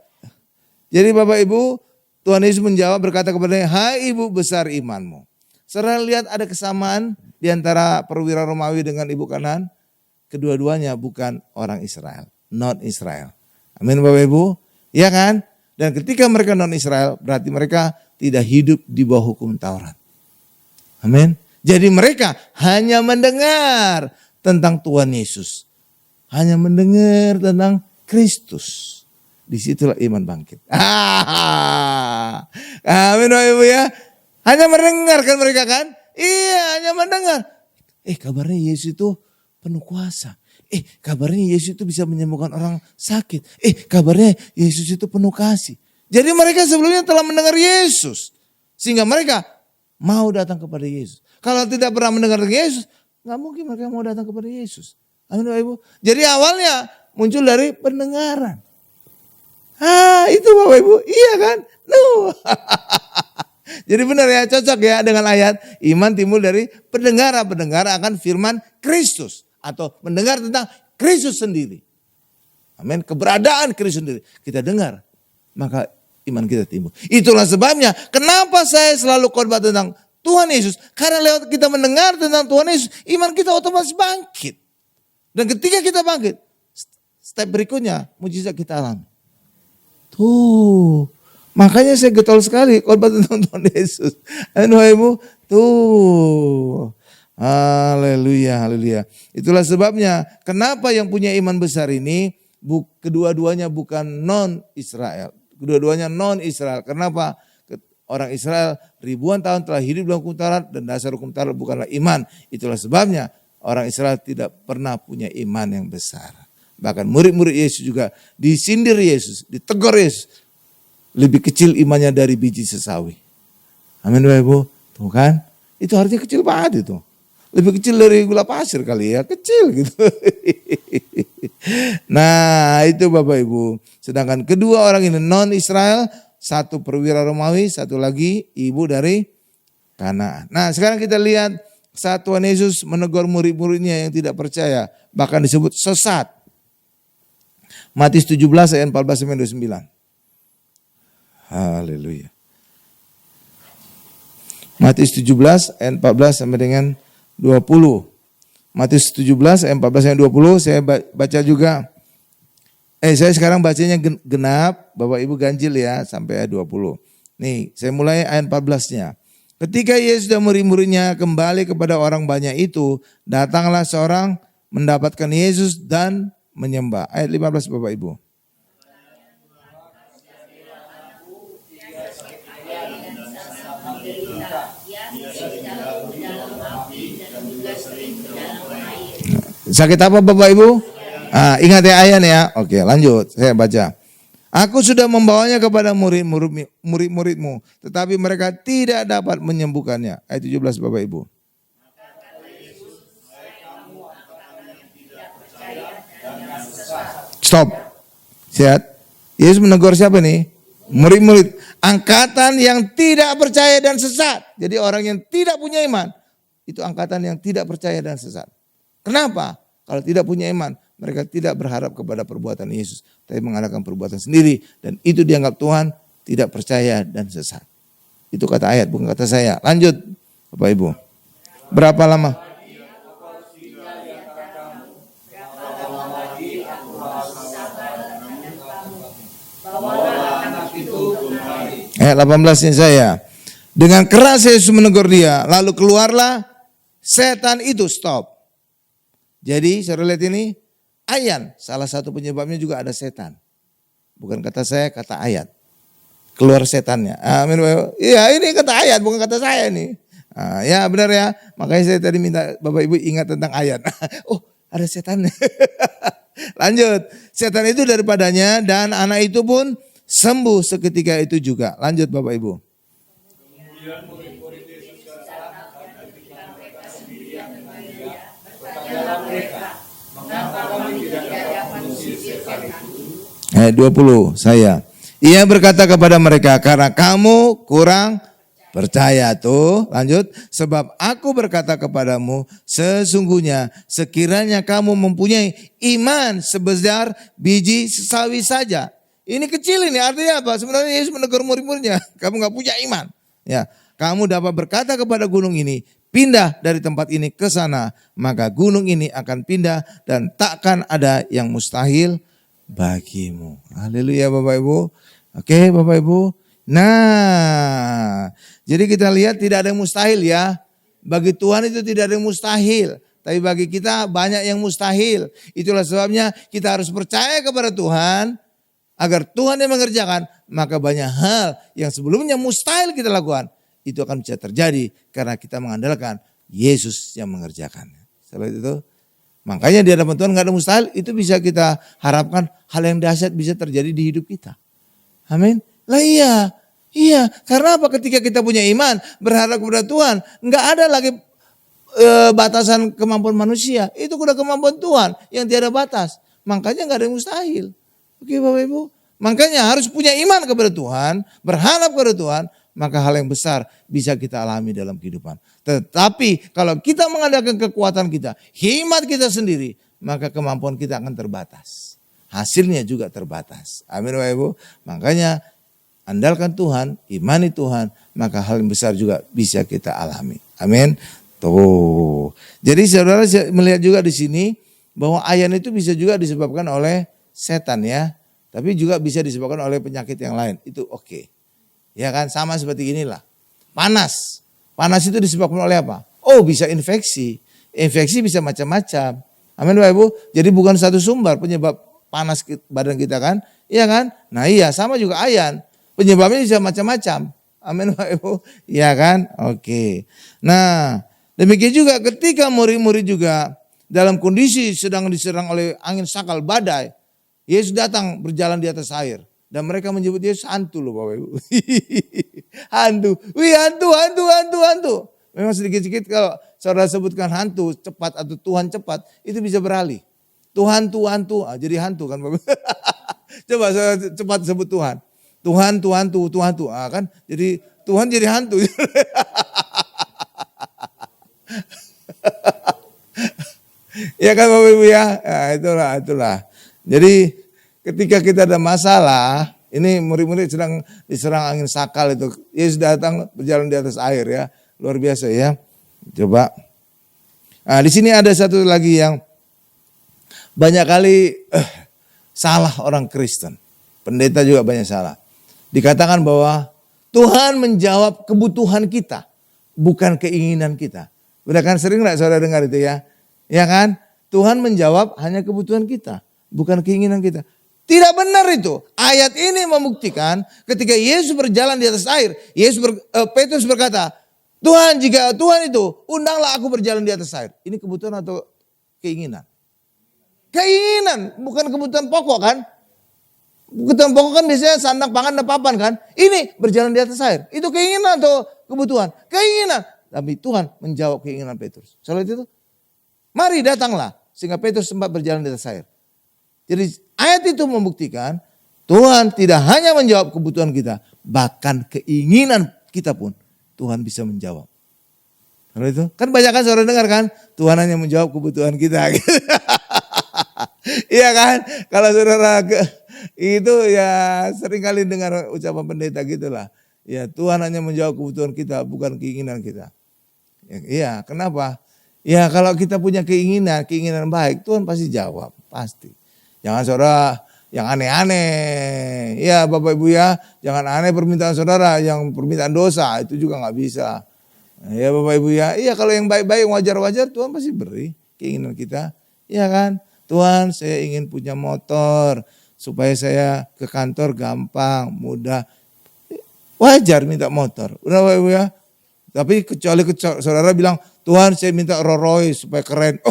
Jadi Bapak Ibu, Tuhan Yesus menjawab berkata kepadanya, hai ibu besar imanmu. Saudara lihat ada kesamaan di antara perwira Romawi dengan ibu kanan. Kedua-duanya bukan orang Israel, non Israel. Amin Bapak Ibu, ya kan? Dan ketika mereka non Israel, berarti mereka tidak hidup di bawah hukum Taurat. Amin. Jadi mereka hanya mendengar tentang Tuhan Yesus. Hanya mendengar tentang Kristus. Disitulah iman bangkit. Amin Bapak Ibu ya. Hanya mendengar kan mereka kan? Iya hanya mendengar. Kabarnya Yesus itu penuh kuasa. Kabarnya Yesus itu bisa menyembuhkan orang sakit. Kabarnya Yesus itu penuh kasih. Jadi mereka sebelumnya telah mendengar Yesus. Sehingga mereka mau datang kepada Yesus. Kalau tidak pernah mendengar Yesus, gak mungkin mereka mau datang kepada Yesus. Amin Bapak Ibu. Jadi awalnya muncul dari pendengaran. Itu Bapak Ibu, iya kan? Jadi benar ya, cocok ya dengan ayat. Iman timbul dari pendengaran akan firman Kristus. Atau mendengar tentang Kristus sendiri. Amin, keberadaan Kristus sendiri. Kita dengar, maka iman kita timbul. Itulah sebabnya, kenapa saya selalu khotbah tentang Tuhan Yesus. Karena lewat kita mendengar tentang Tuhan Yesus, iman kita otomatis bangkit. Dan ketika kita bangkit, step berikutnya, mujizat kita alami. Tuh, makanya saya getol sekali khotbah tentang Tuhan Yesus. Amin Bapak Ibu, Tuh. Haleluya, haleluya. Itulah sebabnya kenapa yang punya iman besar ini kedua-duanya bukan non-Israel. Kedua-duanya non-Israel. Kenapa? Orang Israel ribuan tahun telah hidup dalam hukum Taurat dan dasar hukum Taurat bukanlah iman. Itulah sebabnya orang Israel tidak pernah punya iman yang besar. Bahkan murid-murid Yesus juga disindir Yesus, ditegur Yesus. Lebih kecil imannya dari biji sesawi. Amin Bapak Ibu. Tuh kan? Itu artinya kecil banget itu. Lebih kecil dari gula pasir kali ya, kecil gitu. Nah itu Bapak Ibu. Sedangkan kedua orang ini non-Israel, satu perwira Romawi, satu lagi ibu dari Kanaan. Nah sekarang kita lihat saat Tuhan Yesus menegur murid-muridnya yang tidak percaya, bahkan disebut sesat. Matius 17 ayat 14-29. Haleluya. Matius 17 ayat 14 sampai dengan 20. Matius 17 ayat 14 sampai 20 saya baca juga. Saya sekarang bacanya genap, Bapak Ibu ganjil ya sampai ayat 20. Nih, saya mulai ayat 14-nya. Ketika Yesus dan murid-muridnya kembali kepada orang banyak itu, datanglah seorang mendapatkan Yesus dan menyembah. Ayat 15 Bapak Ibu. Sakit apa Bapak Ibu? Ingat ya ayat ya. Oke lanjut saya baca. Aku sudah membawanya kepada murid-muridmu. Tetapi mereka tidak dapat menyembuhkannya. Ayat 17 Bapak Ibu. Stop. Lihat. Yesus menegur siapa nih? Murid-murid. Angkatan yang tidak percaya dan sesat. Jadi orang yang tidak punya iman. Itu angkatan yang tidak percaya dan sesat. Kenapa? Kalau tidak punya iman, mereka tidak berharap kepada perbuatan Yesus, tapi mengadakan perbuatan sendiri, dan itu dianggap Tuhan tidak percaya dan sesat. Itu kata ayat, bukan kata saya. Lanjut, Bapak Ibu. Berapa lama? Ayat 18-nya saya. Dengan keras Yesus menegur dia, lalu keluarlah setan itu. Stop. Jadi saudara lihat ini, ayan salah satu penyebabnya juga ada setan. Bukan kata saya, kata ayat. Keluar setannya. Amin. Iya ini kata ayat, bukan kata saya nih. Ya benar ya, makanya saya tadi minta Bapak Ibu ingat tentang ayat. Oh ada setannya. Lanjut, setan itu daripadanya dan anak itu pun sembuh seketika itu juga. Lanjut Bapak Ibu. Ayat 20 saya. Ia berkata kepada mereka, karena kamu kurang percaya. Tuh lanjut. Sebab aku berkata kepadamu, sesungguhnya sekiranya kamu mempunyai iman sebesar biji sesawi saja. Ini kecil ini artinya apa? Sebenarnya Yesus menegur murid-muridnya. Kamu gak punya iman. Ya, kamu dapat berkata kepada gunung ini, pindah dari tempat ini ke sana, maka gunung ini akan pindah dan takkan ada yang mustahil bagimu. Haleluya Bapak Ibu. Oke Bapak Ibu. Nah, jadi kita lihat tidak ada yang mustahil ya. Bagi Tuhan itu tidak ada yang mustahil. Tapi bagi kita banyak yang mustahil. Itulah sebabnya kita harus percaya kepada Tuhan. Agar Tuhan yang mengerjakan, maka banyak hal yang sebelumnya mustahil kita lakukan. Itu akan bisa terjadi karena kita mengandalkan Yesus yang mengerjakannya. Seperti itu. Makanya di hadapan Tuhan gak ada mustahil, itu bisa kita harapkan hal yang dahsyat bisa terjadi di hidup kita. Amin. Lah iya. Karena apa? Ketika kita punya iman, berharap kepada Tuhan, gak ada lagi batasan kemampuan manusia. Itu udah kemampuan Tuhan yang tiada batas. Makanya gak ada yang mustahil. Oke Bapak Ibu. Makanya harus punya iman kepada Tuhan, berharap kepada Tuhan, maka hal yang besar bisa kita alami dalam kehidupan. Tetapi kalau kita mengandalkan kekuatan kita, hikmat kita sendiri, maka kemampuan kita akan terbatas. Hasilnya juga terbatas. Amin Bapak Ibu. Makanya andalkan Tuhan, imani Tuhan, maka hal yang besar juga bisa kita alami. Amin. Tuh. Jadi saudara melihat juga di sini bahwa ayan itu bisa juga disebabkan oleh setan ya. Tapi juga bisa disebabkan oleh penyakit yang lain. Itu oke. Ya kan sama seperti inilah. Panas. Panas itu disebabkan oleh apa? Oh, bisa infeksi. Infeksi bisa macam-macam. Amin Bapak Ibu. Jadi bukan satu sumber penyebab panas badan kita kan? Iya kan? Nah iya, sama juga ayan. Penyebabnya bisa macam-macam. Amin Bapak Ibu. Iya kan? Oke. Nah, demikian juga ketika murid-murid juga dalam kondisi sedang diserang oleh angin sakal badai, Yesus datang berjalan di atas air. Dan mereka menyebut Yesus hantu loh Bapak Ibu. Hantu. Wih hantu. Memang sedikit-sedikit kalau saudara sebutkan hantu cepat atau Tuhan cepat, itu bisa beralih. Tuhan. Jadi hantu kan Bapak. Coba saudara cepat sebut Tuhan. Tuhan. Kan jadi Tuhan jadi hantu. Ya kan Bapak Ibu ya. Nah, itulah. Jadi ketika kita ada masalah, ini murid-murid sedang diserang angin sakal itu. Yesus datang berjalan di atas air ya. Luar biasa ya. Coba. Nah, di sini ada satu lagi yang banyak kali salah orang Kristen. Pendeta juga banyak salah. Dikatakan bahwa Tuhan menjawab kebutuhan kita, bukan keinginan kita. Udah kan sering gak saudara dengar itu ya? Ya kan? Tuhan menjawab hanya kebutuhan kita, bukan keinginan kita. Tidak benar itu. Ayat ini membuktikan ketika Yesus berjalan di atas air, Petrus berkata, Tuhan, jika Tuhan itu, undanglah aku berjalan di atas air. Ini kebutuhan atau keinginan? Keinginan, bukan kebutuhan pokok kan? Kebutuhan pokok kan biasanya sandang, pangan, dan papan kan? Ini berjalan di atas air. Itu keinginan atau kebutuhan? Keinginan. Tapi Tuhan menjawab keinginan Petrus. Soal itu, mari datanglah. Sehingga Petrus sempat berjalan di atas air. Jadi ayat itu membuktikan Tuhan tidak hanya menjawab kebutuhan kita, bahkan keinginan kita pun Tuhan bisa menjawab. Kalau itu kan banyak kan saudara dengar kan, Tuhan hanya menjawab kebutuhan kita. Iya kan? Kalau saudara itu ya sering kali dengar ucapan pendeta gitulah. Ya Tuhan hanya menjawab kebutuhan kita, bukan keinginan kita. Iya, kenapa? Ya kalau kita punya keinginan baik, Tuhan pasti jawab, pasti. Jangan saudara yang aneh-aneh. Ya Bapak Ibu ya, jangan aneh permintaan saudara, yang permintaan dosa itu juga gak bisa. Ya Bapak Ibu ya, iya kalau yang baik-baik wajar-wajar Tuhan pasti beri keinginan kita. Iya kan, Tuhan saya ingin punya motor supaya saya ke kantor gampang, mudah. Wajar minta motor, udah Bapak Ibu ya. Tapi kecuali saudara bilang, Tuhan saya minta Rolls Royce supaya keren.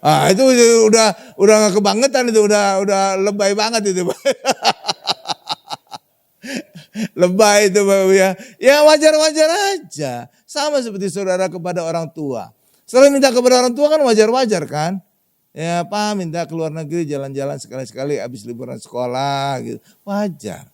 Oh, itu udah gak kebangetan itu, udah lebay banget itu. Lebay itu Bapak Ibu ya. Ya wajar-wajar aja. Sama seperti saudara kepada orang tua. Setelah minta kepada orang tua kan wajar-wajar kan. Ya Pak minta ke luar negeri jalan-jalan sekali-sekali habis liburan sekolah gitu. Wajar.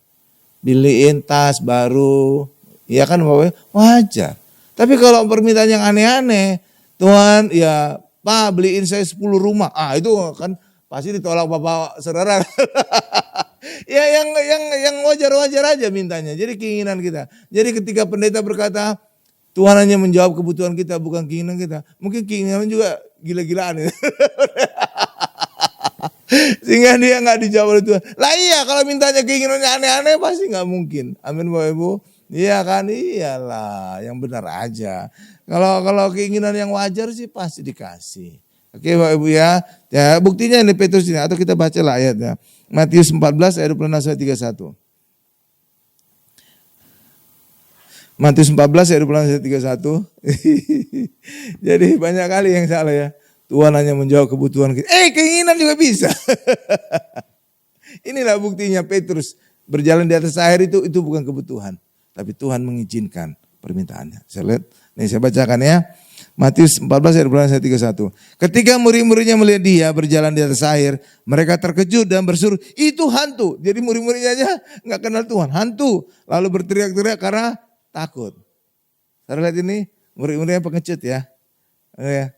Beliin tas baru. Ya kan Bapak Ibu? Wajar. Tapi kalau permintaan yang aneh-aneh. Tuhan ya Pak beliin saya 10 rumah. Itu kan pasti ditolak Bapak saudara. Ya yang wajar-wajar aja mintanya. Jadi keinginan kita. Jadi ketika pendeta berkata Tuhan hanya menjawab kebutuhan kita bukan keinginan kita. Mungkin keinginan juga gila-gilaan. Sehingga dia gak dijawab oleh Tuhan. Lah iya kalau mintanya keinginannya aneh-aneh pasti gak mungkin. Amin Bapak Ibu. Iya kan, iyalah yang benar aja. Kalau keinginan yang wajar sih pasti dikasih. Oke Bapak Ibu ya. Ya buktinya ini Petrus ini atau kita bacalah ayatnya. Matius 14 ayat 26 sampai 31. Matius 14 ayat 26 sampai 31. Jadi banyak kali yang salah ya. Tuhan hanya menjawab kebutuhan kita. Keinginan juga bisa. Inilah buktinya Petrus berjalan di atas air itu bukan kebutuhan. Tapi Tuhan mengizinkan permintaannya. Saya lihat, nih saya bacakan ya. Matius 14 ayat 31. Ketika murid-muridnya melihat dia berjalan di atas air, mereka terkejut dan berseru, itu hantu. Jadi murid-muridnya aja gak kenal Tuhan, hantu. Lalu berteriak-teriak karena takut. Saya lihat ini, murid-muridnya pengecut ya.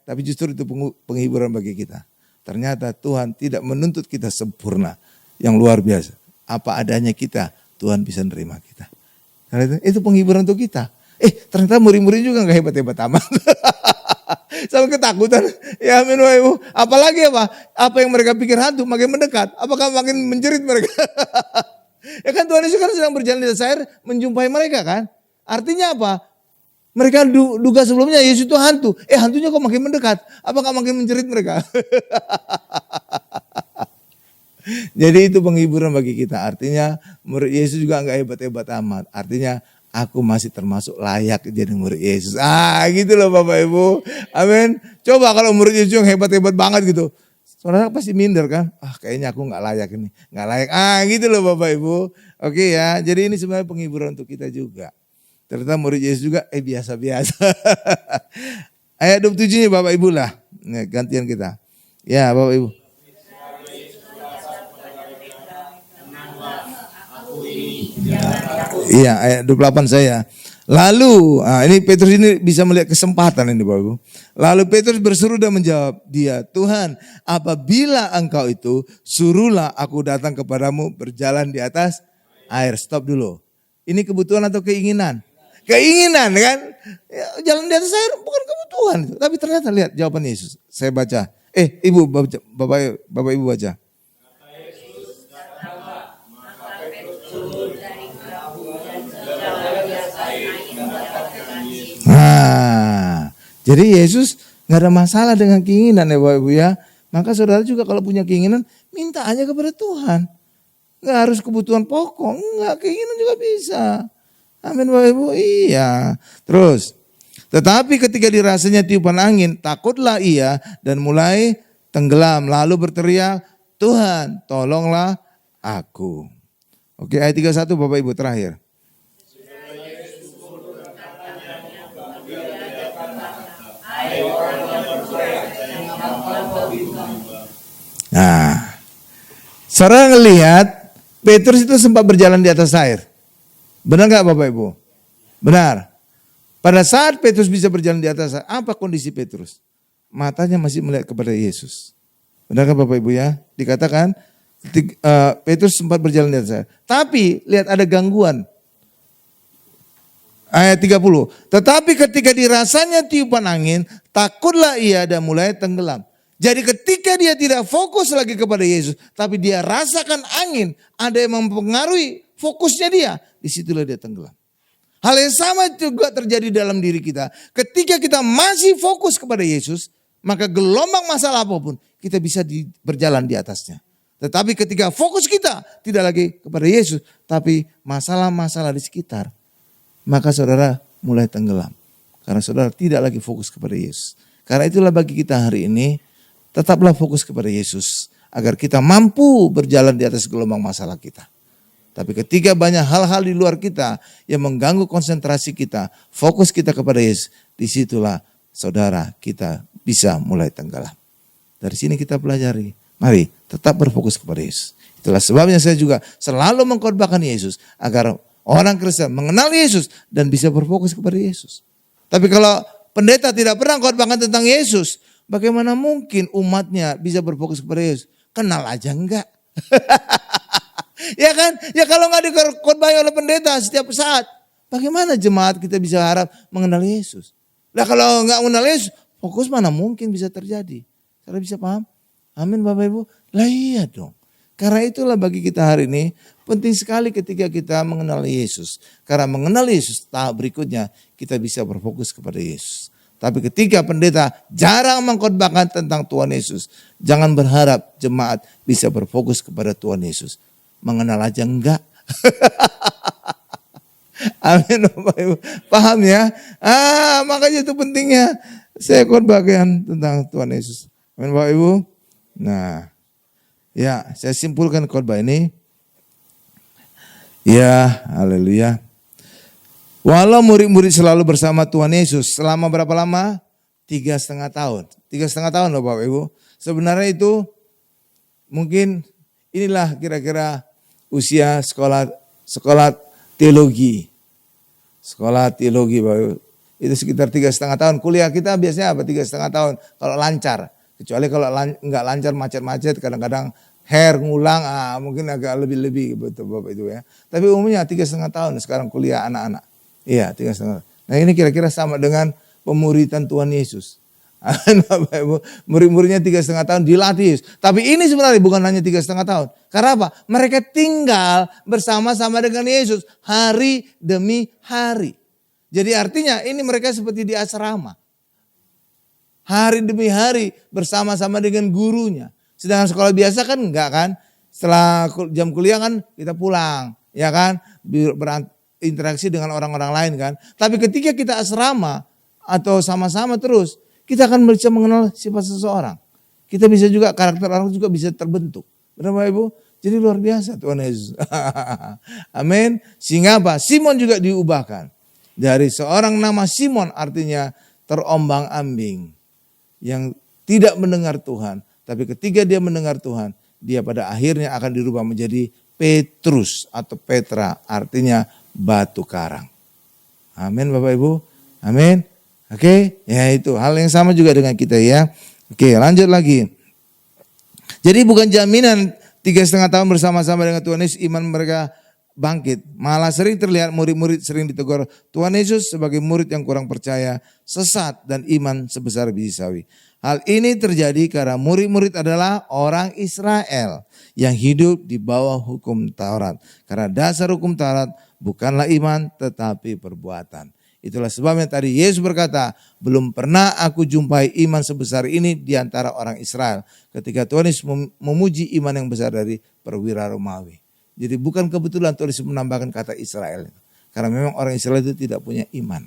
Tapi justru itu penghiburan bagi kita. Ternyata Tuhan tidak menuntut kita sempurna. Yang luar biasa. Apa adanya kita, Tuhan bisa nerima kita. Itu penghiburan untuk kita. Ternyata murid-murid juga gak hebat-hebat amat. Sampai ketakutan. Ya amin Bapak Ibu. Apalagi apa yang mereka pikir hantu makin mendekat. Apakah makin menjerit mereka? Ya kan Tuhan Yesus kan sedang berjalan di atas air menjumpai mereka kan. Artinya apa? Mereka duga sebelumnya Yesus itu hantu. Hantunya kok makin mendekat? Apakah makin menjerit mereka? Jadi itu penghiburan bagi kita. Artinya murid Yesus juga enggak hebat-hebat amat. Artinya aku masih termasuk layak jadi murid Yesus. Gitu loh Bapak Ibu. Amin. Coba kalau murid Yesus yang hebat-hebat banget gitu. Saudara pasti minder kan? Kayaknya aku enggak layak ini. Enggak layak. Gitu loh Bapak Ibu. Oke ya. Jadi ini sebenarnya penghiburan untuk kita juga. Ternyata murid Yesus juga biasa-biasa. Ayat 27-nya Bapak Ibu lah. Nah, gantian kita. Ya Bapak Ibu. Iya, ayat 28 saya. Lalu, ini Petrus ini bisa melihat kesempatan ini Bapak Ibu. Lalu Petrus berseru dan menjawab dia, Tuhan, apabila engkau itu, suruhlah aku datang kepadamu berjalan di atas air. Stop dulu. Ini kebutuhan atau keinginan? Keinginan kan? Ya, jalan di atas air bukan kebutuhan. Tapi ternyata lihat jawaban Yesus. Saya baca. Ibu, Bapak Ibu baca. Jadi Yesus nggak ada masalah dengan keinginan ya Bapak Ibu ya. Maka saudara juga kalau punya keinginan, minta aja kepada Tuhan. Nggak harus kebutuhan pokok, nggak, keinginan juga bisa. Amin Bapak Ibu, iya. Terus, tetapi ketika dirasanya tiupan angin, takutlah ia dan mulai tenggelam. Lalu berteriak, Tuhan tolonglah aku. Oke, ayat 31 Bapak Ibu terakhir. Nah, saudara ngelihat Petrus itu sempat berjalan di atas air. Benar nggak Bapak Ibu? Benar. Pada saat Petrus bisa berjalan di atas air, apa kondisi Petrus? Matanya masih melihat kepada Yesus. Benar kan Bapak Ibu ya? Dikatakan Petrus sempat berjalan di atas air. Tapi lihat ada gangguan. Ayat 30. Tetapi ketika dirasanya tiupan angin, takutlah ia dan mulai tenggelam. Jadi ketika dia tidak fokus lagi kepada Yesus, tapi dia rasakan angin, ada yang mempengaruhi fokusnya dia, disitulah dia tenggelam. Hal yang sama juga terjadi dalam diri kita. Ketika kita masih fokus kepada Yesus, maka gelombang masalah apapun, kita bisa berjalan di atasnya. Tetapi ketika fokus kita tidak lagi kepada Yesus, tapi masalah-masalah di sekitar, maka saudara mulai tenggelam. Karena saudara tidak lagi fokus kepada Yesus. Karena itulah bagi kita hari ini, tetaplah fokus kepada Yesus. Agar kita mampu berjalan di atas gelombang masalah kita. Tapi ketika banyak hal-hal di luar kita yang mengganggu konsentrasi kita, fokus kita kepada Yesus, disitulah saudara kita bisa mulai tenggelam. Dari sini kita pelajari, mari tetap berfokus kepada Yesus. Itulah sebabnya saya juga selalu mengkhotbahkan Yesus agar orang Kristen mengenal Yesus dan bisa berfokus kepada Yesus. Tapi kalau pendeta tidak pernah khotbahkan tentang Yesus, bagaimana mungkin umatnya bisa berfokus kepada Yesus? Kenal aja enggak? Ya kan? Ya kalau enggak dikhotbahi oleh pendeta setiap saat, bagaimana jemaat kita bisa harap mengenal Yesus? Nah kalau enggak mengenal Yesus, fokus mana mungkin bisa terjadi? Saudara bisa paham? Amin Bapak Ibu? Lah iya dong. Karena itulah bagi kita hari ini penting sekali ketika kita mengenal Yesus. Karena mengenal Yesus, tahap berikutnya kita bisa berfokus kepada Yesus. Tapi ketika pendeta jarang mengkhotbahkan tentang Tuhan Yesus, jangan berharap jemaat bisa berfokus kepada Tuhan Yesus. Mengenal aja enggak. Amin Bapak Ibu. Paham ya? Makanya itu pentingnya saya khotbahkan tentang Tuhan Yesus. Amin Bapak Ibu. Nah, ya saya simpulkan khotbah ini. Ya, haleluya. Walau murid-murid selalu bersama Tuhan Yesus selama berapa lama? 3,5 tahun. 3,5 tahun loh Bapak Ibu. Sebenarnya itu mungkin inilah kira-kira usia sekolah teologi. Sekolah teologi Bapak Ibu. Itu sekitar 3,5 tahun. Kuliah kita biasanya apa? 3,5 tahun kalau lancar. Kecuali kalau enggak lancar macet-macet kadang-kadang ngulang mungkin agak lebih-lebih betul Bapak itu ya. Tapi umumnya 3,5 tahun sekarang kuliah anak-anak. Iya 3,5. Nah ini kira-kira sama dengan pemuridan Tuhan Yesus. Bapak Ibu, murid-muridnya 3,5 tahun dilatih Yesus. Tapi ini sebenarnya bukan hanya 3,5 tahun. Karena apa? Mereka tinggal bersama-sama dengan Yesus hari demi hari. Jadi artinya ini mereka seperti di asrama. Hari demi hari bersama-sama dengan gurunya. Sedangkan sekolah biasa kan enggak kan. Setelah jam kuliah kan kita pulang. Ya kan. Berinteraksi dengan orang-orang lain kan. Tapi ketika kita asrama atau sama-sama terus. Kita akan bisa mengenal sifat seseorang. Kita bisa juga karakter orang juga bisa terbentuk. Benar Bapak Ibu? Jadi luar biasa Tuhan Yesus. Amin. Sehingga apa? Simon juga diubahkan. Dari seorang nama Simon artinya terombang-ambing. Yang tidak mendengar Tuhan. Tapi ketika dia mendengar Tuhan, dia pada akhirnya akan dirubah menjadi Petrus atau Petra. Artinya batu karang. Amin Bapak Ibu. Amin. Oke, ya itu hal yang sama juga dengan kita ya. Oke, lanjut lagi. Jadi bukan jaminan 3,5 tahun bersama-sama dengan Tuhan Yesus iman mereka bangkit. Malah sering terlihat murid-murid sering ditegur Tuhan Yesus sebagai murid yang kurang percaya, sesat dan iman sebesar biji sawi. Hal ini terjadi karena murid-murid adalah orang Israel yang hidup di bawah hukum Taurat. Karena dasar hukum Taurat bukanlah iman tetapi perbuatan. Itulah sebabnya tadi Yesus berkata, belum pernah aku jumpai iman sebesar ini di antara orang Israel. Ketika Tuhan Yesus memuji iman yang besar dari perwira Romawi. Jadi bukan kebetulan Tuhan Yesus menambahkan kata Israel. Karena memang orang Israel itu tidak punya iman.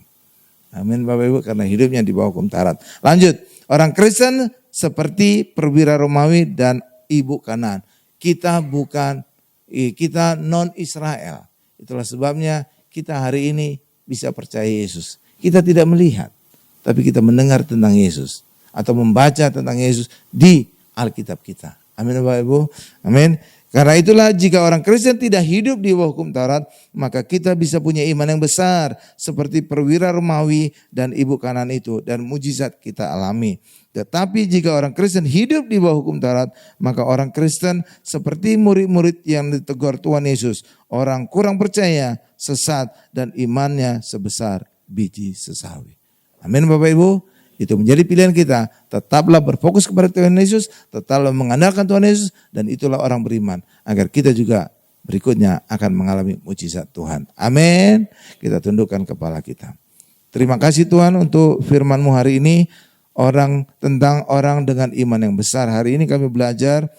Amin Bapak Ibu, karena hidupnya di bawah hukum Taurat. Lanjut, orang Kristen seperti perwira Romawi dan ibu Kanaan. Kita non Israel. Itulah sebabnya kita hari ini bisa percaya Yesus. Kita tidak melihat, tapi kita mendengar tentang Yesus. Atau membaca tentang Yesus di Alkitab kita. Amin Bapak Ibu. Amin. Karena itulah jika orang Kristen tidak hidup di bawah hukum Taurat, maka kita bisa punya iman yang besar. Seperti perwira Romawi dan ibu Kanaan itu. Dan mujizat kita alami. Tetapi jika orang Kristen hidup di bawah hukum Taurat, maka orang Kristen seperti murid-murid yang ditegur Tuhan Yesus. Orang kurang percaya, sesat, dan imannya sebesar biji sesawi. Amin Bapak Ibu. Itu menjadi pilihan kita. Tetaplah berfokus kepada Tuhan Yesus. Tetaplah mengandalkan Tuhan Yesus. Dan itulah orang beriman. Agar kita juga berikutnya akan mengalami mujizat Tuhan. Amin. Kita tundukkan kepala kita. Terima kasih Tuhan untuk firman-Mu hari ini. Tentang orang dengan iman yang besar. Hari ini kami belajar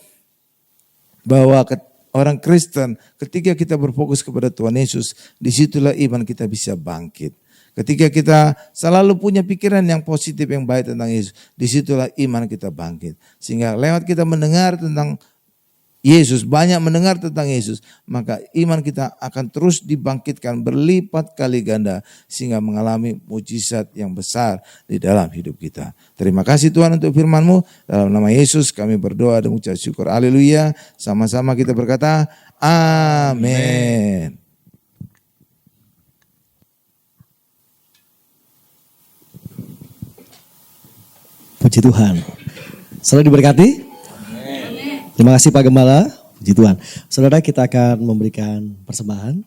bahwa orang Kristen ketika kita berfokus kepada Tuhan Yesus. Disitulah iman kita bisa bangkit. Ketika kita selalu punya pikiran yang positif, yang baik tentang Yesus. Disitulah iman kita bangkit. Sehingga lewat kita mendengar tentang Yesus, banyak mendengar tentang Yesus. Maka iman kita akan terus dibangkitkan berlipat kali ganda. Sehingga mengalami mujizat yang besar di dalam hidup kita. Terima kasih Tuhan untuk firman-Mu. Dalam nama Yesus kami berdoa dan mengucap syukur. Haleluya. Sama-sama kita berkata, amin. Puji Tuhan. Saudara diberkati? Terima kasih Pak Gembala. Puji Tuhan. Saudara, kita akan memberikan persembahan.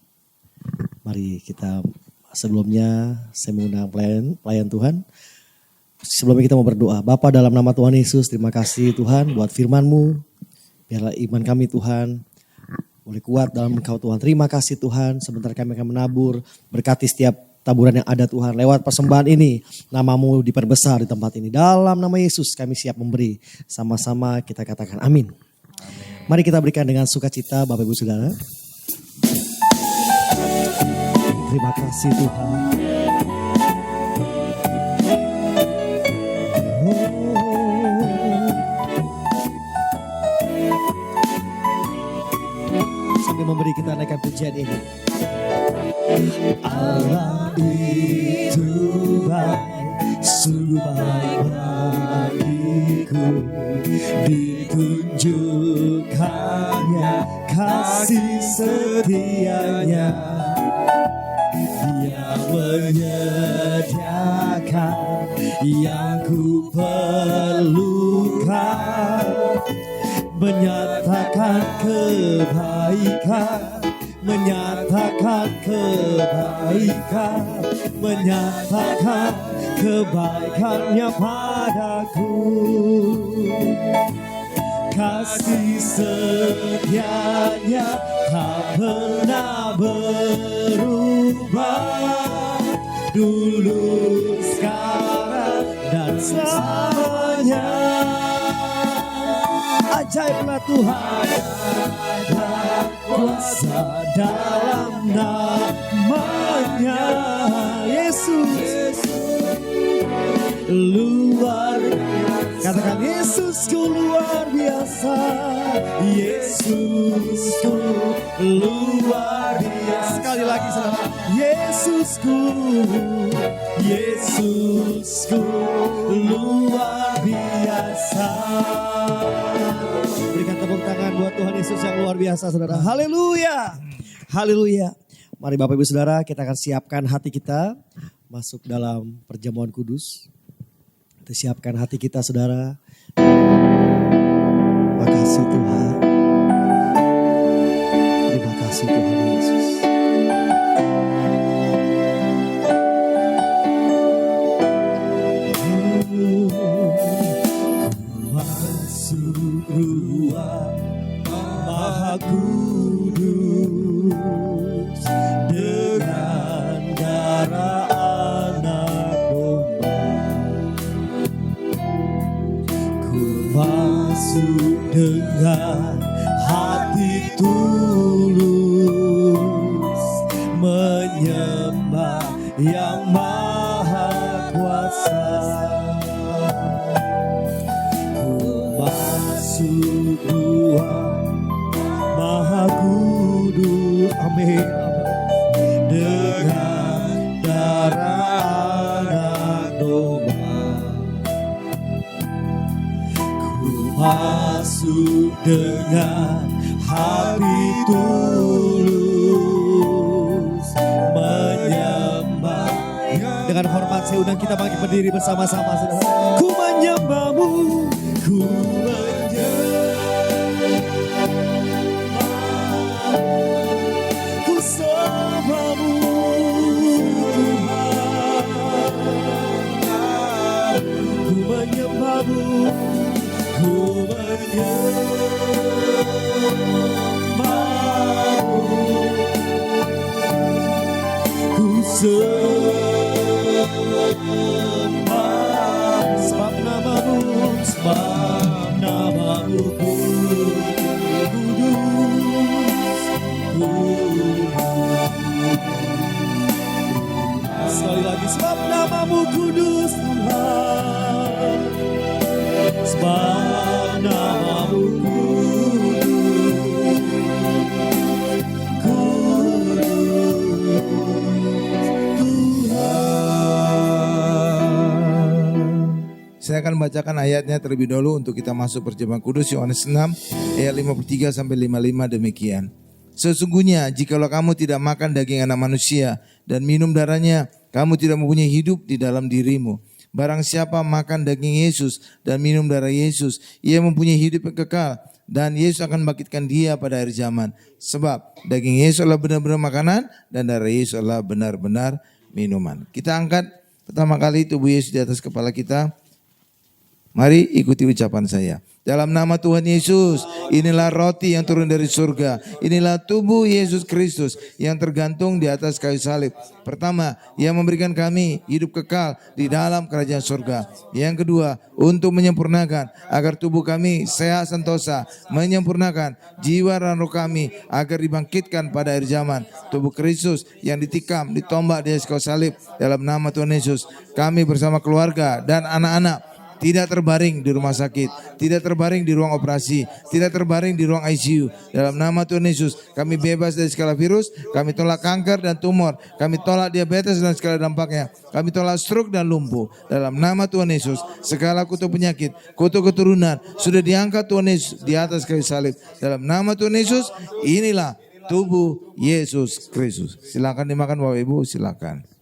Mari kita sebelumnya saya mengundang pelayan Tuhan. Sebelumnya kita mau berdoa. Bapa dalam nama Tuhan Yesus, terima kasih Tuhan buat firman-Mu. Biarlah iman kami Tuhan boleh kuat dalam Engkau Tuhan. Terima kasih Tuhan. Sebentar kami akan menabur. Berkati setiap taburan yang ada Tuhan. Lewat persembahan ini, nama-Mu diperbesar di tempat ini. Dalam nama Yesus kami siap memberi. Sama-sama kita katakan amin. Mari kita berikan dengan sukacita Bapak Ibu Saudara. Terima kasih Tuhan. Sambil memberi kita naikkan pujian ini. Allah itu baik, sungguh baik bagiku. Ditunjukkannya kasih setianya. Dia menyediakan yang ku perlukan, menyatakan kebaikan, menyatakan kebaikan, menyatakan kebaikannya padaku. Kasih setianya tak pernah berubah, dulu, sekarang, dan selamanya. Ajaiblah Tuhan, ada kuasa dalam namanya. Yesus, luar biasa. Katakan Yesusku luar biasa. Yesusku luar biasa. Sekali lagi saudara. Yesusku, Yesusku luar biasa. Berikan tepuk tangan buat Tuhan Yesus yang luar biasa saudara. Haleluya. Haleluya. Mari Bapak Ibu Saudara, kita akan siapkan hati kita masuk dalam perjamuan kudus. Kita siapkan hati kita saudara. Terima kasih Tuhan. Terima kasih Tuhan Yesus. Masuk ruang Maha Kudus dengan darah anak domba. Ku masuk dengan hati tulus menyembah yang maha kuasa. Masuk ruang Maha Kudus, amin, dengan darah anak domba. Ku masuk dengan hati tulus menyembah. Dengan hormat saya undang kita bangkit berdiri bersama-sama saudara. Ku menyembahmu, ku sebab namamu, sebab namamu kudus. Sekali lagi, sebab namamu kudus Tuhan, sebab namamu Saya akan bacakan ayatnya terlebih dahulu untuk kita masuk perjamuan kudus. Yohanes 6 ayat 53 sampai 55 demikian. Sesungguhnya jikalau kamu tidak makan daging anak manusia dan minum darahnya, kamu tidak mempunyai hidup di dalam dirimu. Barang siapa makan daging Yesus dan minum darah Yesus, ia mempunyai hidup yang kekal, dan Yesus akan membangkitkan dia pada akhir zaman. Sebab daging Yesus adalah benar-benar makanan dan darah Yesus adalah benar-benar minuman. Kita angkat pertama kali tubuh Yesus di atas kepala kita. Mari ikuti ucapan saya. Dalam nama Tuhan Yesus, inilah roti yang turun dari surga. Inilah tubuh Yesus Kristus yang tergantung di atas kayu salib. Pertama, Ia memberikan kami hidup kekal di dalam kerajaan surga. Yang kedua, untuk menyempurnakan agar tubuh kami sehat sentosa, menyempurnakan jiwa dan roh kami agar dibangkitkan pada akhir zaman. Tubuh Kristus yang ditikam, ditombak di atas kayu salib. Dalam nama Tuhan Yesus, kami bersama keluarga dan anak-anak tidak terbaring di rumah sakit, tidak terbaring di ruang operasi, tidak terbaring di ruang ICU. Dalam nama Tuhan Yesus, kami bebas dari segala virus, kami tolak kanker dan tumor, kami tolak diabetes dan segala dampaknya, kami tolak stroke dan lumpuh. Dalam nama Tuhan Yesus, segala kutuk penyakit, kutuk keturunan sudah diangkat Tuhan Yesus di atas kayu salib. Dalam nama Tuhan Yesus, inilah tubuh Yesus Kristus. Silakan dimakan Bapak Ibu, silakan.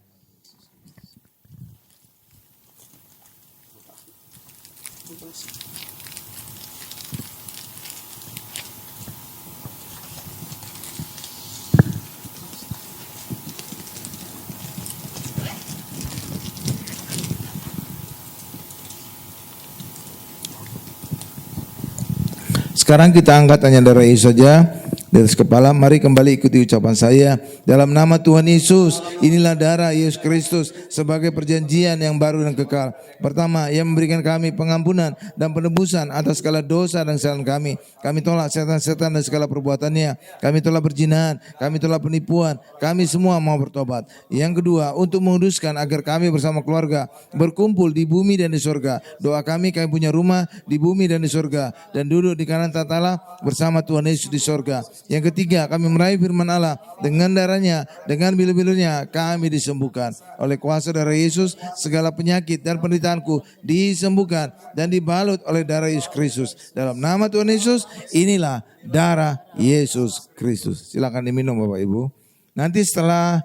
Sekarang kita angkat hanya darah Yesus saja. di atas kepala. Mari kembali ikuti ucapan saya. Dalam nama Tuhan Yesus, inilah darah Yesus Kristus sebagai perjanjian yang baru dan kekal. Pertama, yang memberikan kami pengampunan dan penebusan atas segala dosa dan kesalahan kami. Kami tolak setan-setan dan segala perbuatannya. Kami tolak perzinahan, kami tolak penipuan. Kami semua mau bertobat. Yang kedua, untuk menguduskan agar kami bersama keluarga berkumpul di bumi dan di surga. Doa kami punya rumah di bumi dan di surga, dan duduk di kanan tatala bersama Tuhan Yesus di surga. Yang ketiga, kami meraih firman Allah. Dengan darahnya, dengan bilu-bilunya kami disembuhkan. Oleh kuasa darah Yesus, segala penyakit dan penderitaanku disembuhkan dan dibalut oleh darah Yesus Kristus. Dalam nama Tuhan Yesus, inilah darah Yesus Kristus. Silakan diminum Bapak Ibu. Nanti setelah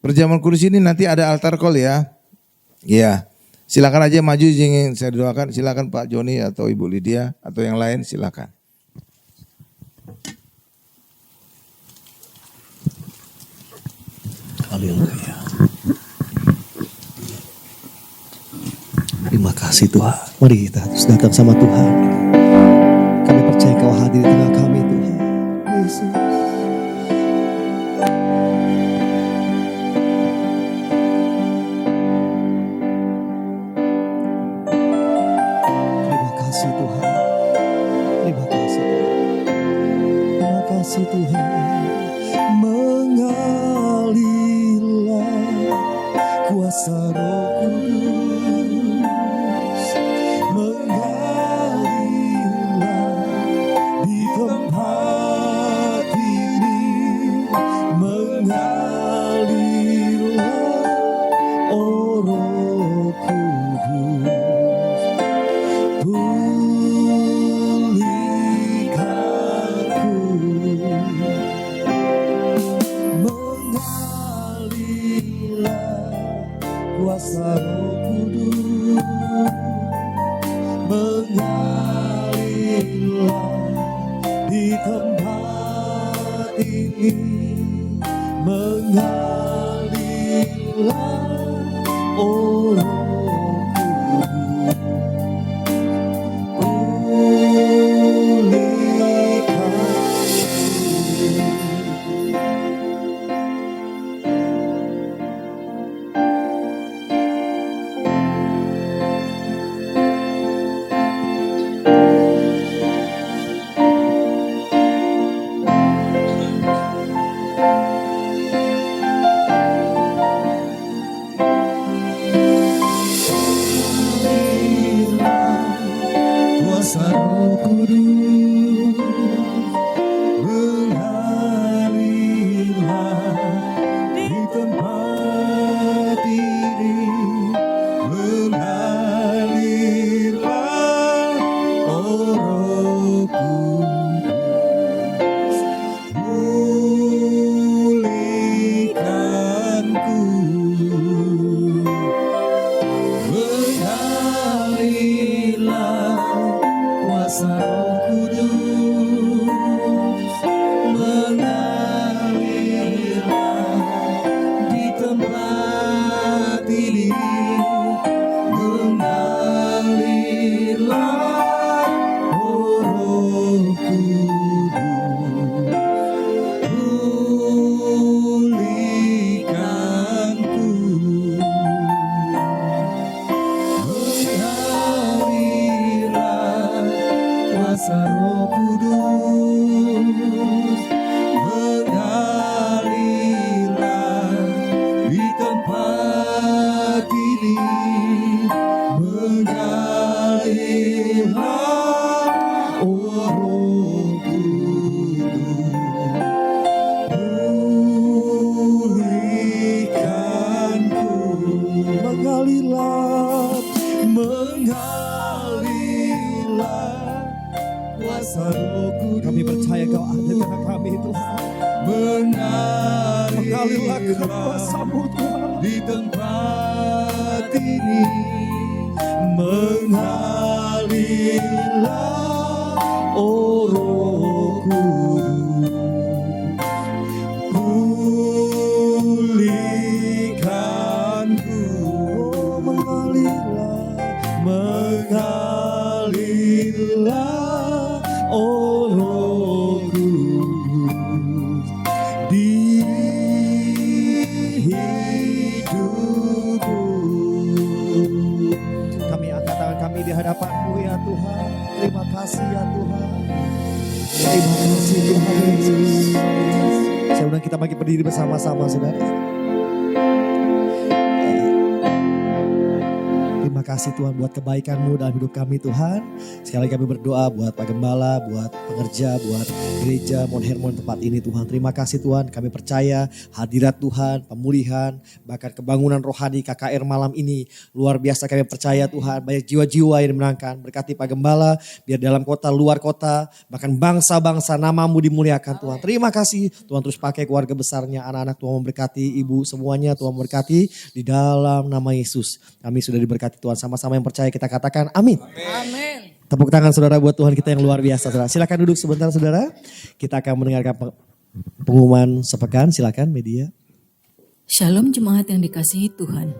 perjamuan kudus ini nanti ada altar call ya. Iya. Silakan aja maju ingin saya doakan. Silakan Pak Joni atau Ibu Lydia atau yang lain silakan. Haleluya. Terima kasih Tuhan. Mari kita terus datang sama Tuhan. Kami percaya Kau hadir di tengah kami Tuhan. Yesus. Terima kasih Tuhan. Terima kasih Tuhan. Terima kasih Tuhan. Mengalirlah kuasa Roh Kudus, mengalirlah di tempat ini, mengalirlah oh Roh Kudus, pulihkanku. Mengalirlah kuasa Roh Kudus, mengalirlah di tempat ini, mengalirlah oh Roh Kudus, kuasa Roh Kudus, mengalirlah di tempat ini, mengalirlah oh Roh Kudus, pulihkanku. Mengalirlah kuasa Roh Kudus, mengalirlah di tempat ini, mengalirlah oh Roh Kudus, pulihkanku. Mengalirlah kuasa Roh Kudus, mengalirlah di tempat ini, mengalirlah oh Roh Kudus, pulihkanku. Mengalirlah, mengalirlah kuasa Roh Kudus. Kami percaya Kau ada di tengah kami Tuhan. Mengalirlah kuasa-Mu Tuhan di tempat ini, mengalirlah oh Roh Kudus, pulihkanku. Oh, mengalirlah, mengalirlah oh Roh Kudus, Terima kasih ya Tuhan. Terima kasih Tuhan Yesus. Saya undang kita bagi berdiri bersama-sama saudara. Terima kasih Tuhan buat kebaikan-Mu dalam hidup kami Tuhan. Sekali lagi kami berdoa buat Pak Gembala, buat pengerja, buat gereja Mount Hermon tempat ini Tuhan. Terima kasih Tuhan, kami percaya hadirat Tuhan, pemulihan, bahkan kebangunan rohani KKR malam ini. Luar biasa kami percaya Tuhan, banyak jiwa-jiwa yang dimenangkan. Berkati Pak Gembala, biar dalam kota, luar kota, bahkan bangsa-bangsa nama-Mu dimuliakan Tuhan. Terima kasih Tuhan, terus pakai keluarga besarnya, anak-anak Tuhan memberkati, ibu semuanya Tuhan memberkati. Di dalam nama Yesus, kami sudah diberkati Tuhan, sama-sama yang percaya kita katakan amin. Amin. Tepuk tangan saudara buat Tuhan kita yang luar biasa saudara. Silakan duduk sebentar saudara. Kita akan mendengarkan pengumuman sepekan, silakan media. Shalom jemaat yang dikasihi Tuhan.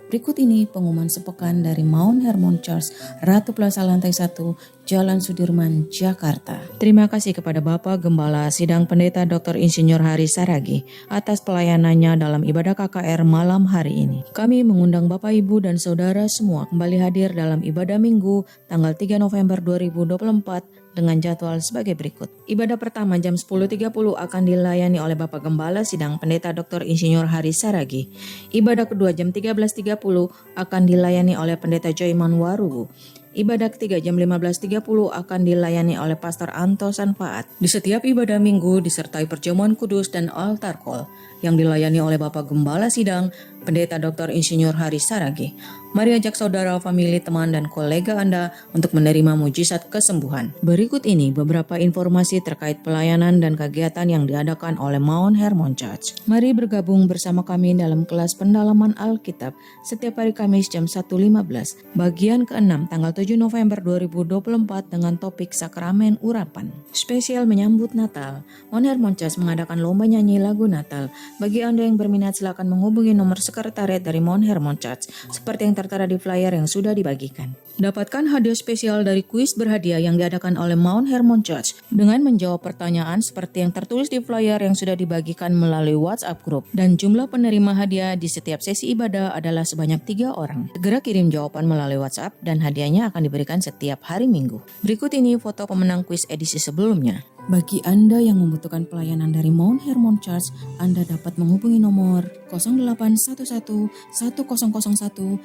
Berikut ini pengumuman sepekan dari Mount Hermon Church, Ratu Plaza Lantai 1, Jalan Sudirman, Jakarta. Terima kasih kepada Bapak Gembala Sidang Pendeta Dr. Insinyur Hari Saragi atas pelayanannya dalam ibadah KKR malam hari ini. Kami mengundang Bapak Ibu dan Saudara semua kembali hadir dalam ibadah Minggu tanggal 3 November 2024 dengan jadwal sebagai berikut. Ibadah pertama jam 10.30 akan dilayani oleh Bapak Gembala Sidang Pendeta Dr. Insinyur Hari Saragi. Ibadah kedua jam 13.30 akan dilayani oleh Pendeta Joyman Warubu. Ibadah ketiga jam 15.30 akan dilayani oleh Pastor Anto Sanfaat. Di setiap ibadah minggu disertai perjamuan kudus dan altar call yang dilayani oleh Bapak Gembala Sidang Pendeta Dr. Insinyur Hari Saragi. Mari ajak saudara, famili, teman, dan kolega Anda untuk menerima mujizat kesembuhan. Berikut ini beberapa informasi terkait pelayanan dan kegiatan yang diadakan oleh Mount Hermon Church. Mari bergabung bersama kami dalam kelas pendalaman Alkitab setiap hari Kamis jam 1.15. Bagian ke-6 tanggal 7 November 2024 dengan topik Sakramen Urapan. Spesial menyambut Natal, Mount Hermon Church mengadakan lomba nyanyi lagu Natal. Bagi Anda yang berminat silakan menghubungi nomor sekretariat dari Mount Hermon Church seperti yang tertera di flyer yang sudah dibagikan. Dapatkan hadiah spesial dari kuis berhadiah yang diadakan oleh Mount Hermon Church dengan menjawab pertanyaan seperti yang tertulis di flyer yang sudah dibagikan melalui WhatsApp group, dan jumlah penerima hadiah di setiap sesi ibadah adalah sebanyak 3 orang. Segera kirim jawaban melalui WhatsApp dan hadiahnya akan diberikan setiap hari Minggu. Berikut ini foto pemenang kuis edisi sebelumnya. Bagi Anda yang membutuhkan pelayanan dari Mount Hermon Church, Anda dapat menghubungi nomor 0811 1001 1285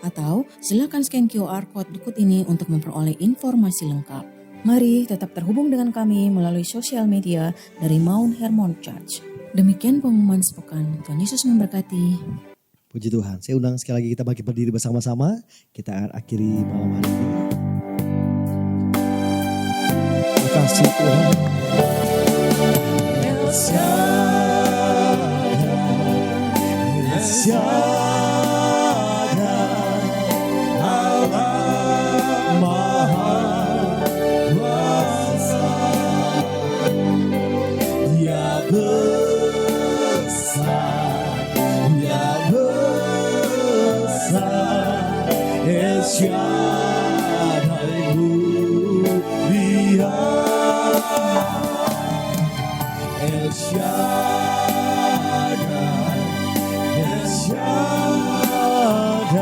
atau silakan scan QR Code berikut ini untuk memperoleh informasi lengkap. Mari tetap terhubung dengan kami melalui sosial media dari Mount Hermon Church. Demikian pengumuman sepekan. Tuhan Yesus memberkati. Puji Tuhan. Saya undang sekali lagi kita bagi berdiri bersama-sama. Kita akan akhiri malam hari ini. Terima kasih Tuhan. El Shaddai, Allah Maha Kuasa, Dia besar, Dia besar, El Shaddai mulia, El Shaddai, El Shaddai,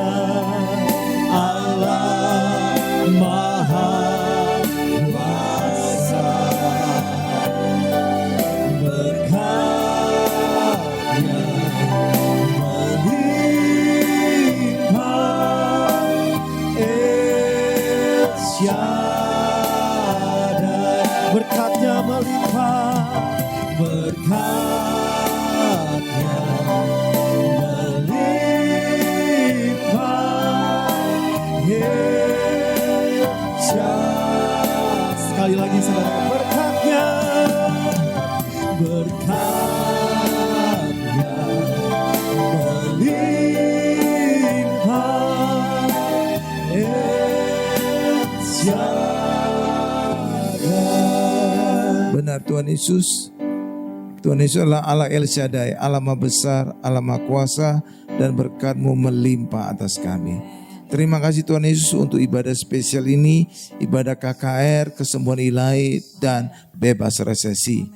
Allah Maha Kuasa, berkatnya melimpah, El Shaddai, berkatnya melimpah, berkatnya melimpah, El Shaddai. Sekali lagi saudara, berkatnya, berkatnya melimpah, El Shaddai. Benar Tuhan Yesus. Tuhan Yesus adalah Allah El Shaddai, Allah Maha Besar, Allah Maha Kuasa, dan berkat-Mu melimpah atas kami. Terima kasih Tuhan Yesus untuk ibadah spesial ini, ibadah KKR, kesembuhan ilahi, dan bebas resesi.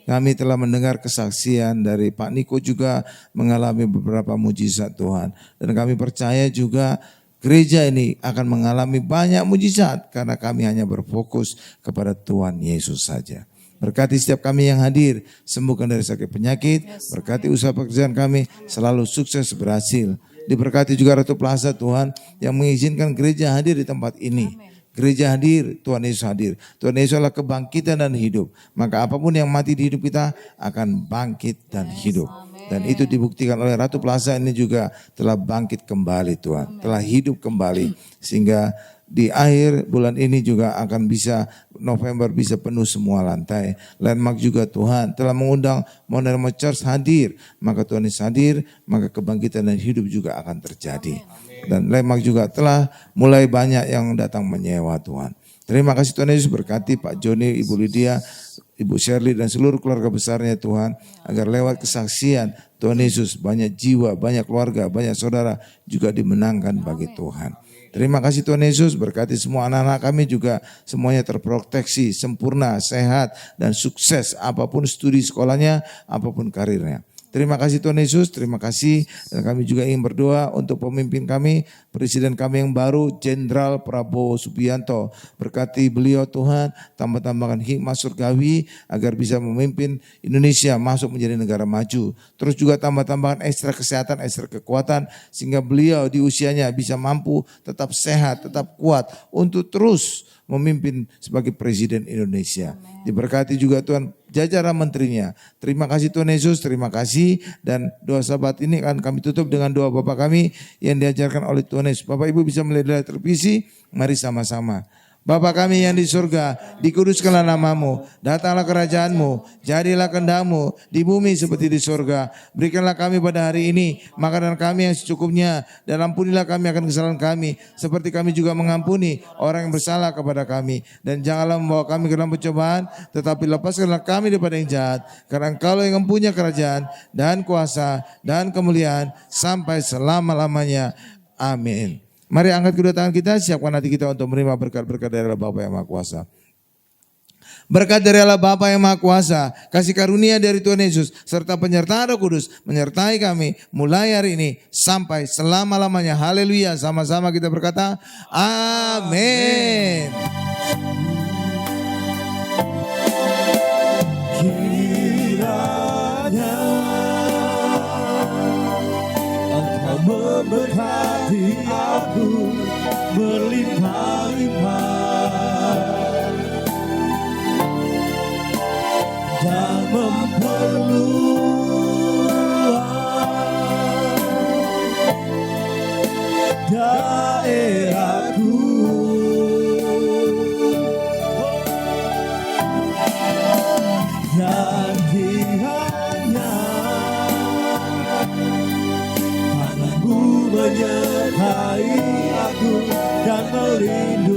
Kami telah mendengar kesaksian dari Pak Niko juga mengalami beberapa mujizat Tuhan. Dan kami percaya juga gereja ini akan mengalami banyak mujizat karena kami hanya berfokus kepada Tuhan Yesus saja. Berkati setiap kami yang hadir, sembuhkan dari sakit penyakit, berkati usaha pekerjaan kami selalu sukses berhasil. Diberkati juga Ratu Plaza Tuhan yang mengizinkan gereja hadir di tempat ini. Gereja hadir, Tuhan Yesus hadir. Tuhan Yesus adalah kebangkitan dan hidup. Maka apapun yang mati di hidup kita akan bangkit dan hidup. Dan itu dibuktikan oleh Ratu Plaza ini juga telah bangkit kembali Tuhan. Telah hidup kembali. Sehingga di akhir bulan ini juga akan bisa, November bisa penuh semua lantai. Landmark juga Tuhan telah mengundang Mount Hermon Church hadir. Maka Tuhan Yesus hadir, maka kebangkitan dan hidup juga akan terjadi. Dan Landmark juga telah mulai banyak yang datang menyewa Tuhan. Terima kasih Tuhan Yesus, berkati Pak Joni, Ibu Lydia, Ibu Shirley dan seluruh keluarga besarnya Tuhan. Agar lewat kesaksian Tuhan Yesus banyak jiwa, banyak keluarga, banyak saudara juga dimenangkan bagi Tuhan. Terima kasih Tuhan Yesus, berkati semua anak-anak kami juga semuanya terproteksi, sempurna, sehat dan sukses apapun studi sekolahnya, apapun karirnya. Terima kasih Tuhan Yesus, terima kasih. Dan kami juga ingin berdoa untuk pemimpin kami, Presiden kami yang baru, Jenderal Prabowo Subianto. Berkati beliau Tuhan, tambah-tambahkan hikmat surgawi agar bisa memimpin Indonesia masuk menjadi negara maju. Terus juga tambah-tambahkan ekstra kesehatan, ekstra kekuatan, sehingga beliau di usianya bisa mampu tetap sehat, tetap kuat untuk terus memimpin sebagai Presiden Indonesia. Diberkati juga Tuhan jajaran menterinya. Terima kasih Tuhan Yesus, terima kasih. Dan doa sahabat ini akan kami tutup dengan doa Bapak kami yang diajarkan oleh Tuhan Yesus. Bapak Ibu bisa melihat televisi, mari sama-sama. Bapa kami yang di surga, dikuduskanlah namamu, datanglah kerajaanmu, jadilah kehendakmu di bumi seperti di surga. Berikanlah kami pada hari ini makanan kami yang secukupnya, dan ampunilah kami akan kesalahan kami, seperti kami juga mengampuni orang yang bersalah kepada kami. Dan janganlah membawa kami ke dalam pencobaan, tetapi lepaskanlah kami daripada yang jahat. Karena Engkau yang mempunyai kerajaan dan kuasa dan kemuliaan sampai selama-lamanya. Amin. Mari angkat kedua tangan kita, siapkan hati kita untuk menerima berkat-berkat dari Allah Bapa yang Maha Kuasa. Berkat dari Allah Bapa yang Maha Kuasa, kasih karunia dari Tuhan Yesus, serta penyertaan Roh Kudus menyertai kami mulai hari ini sampai selama-lamanya. Haleluya, sama-sama kita berkata, amin. Memberkati aku berlimpah-limpah dan memperluas daerahku dan kiranya menyertai aku dan melindungi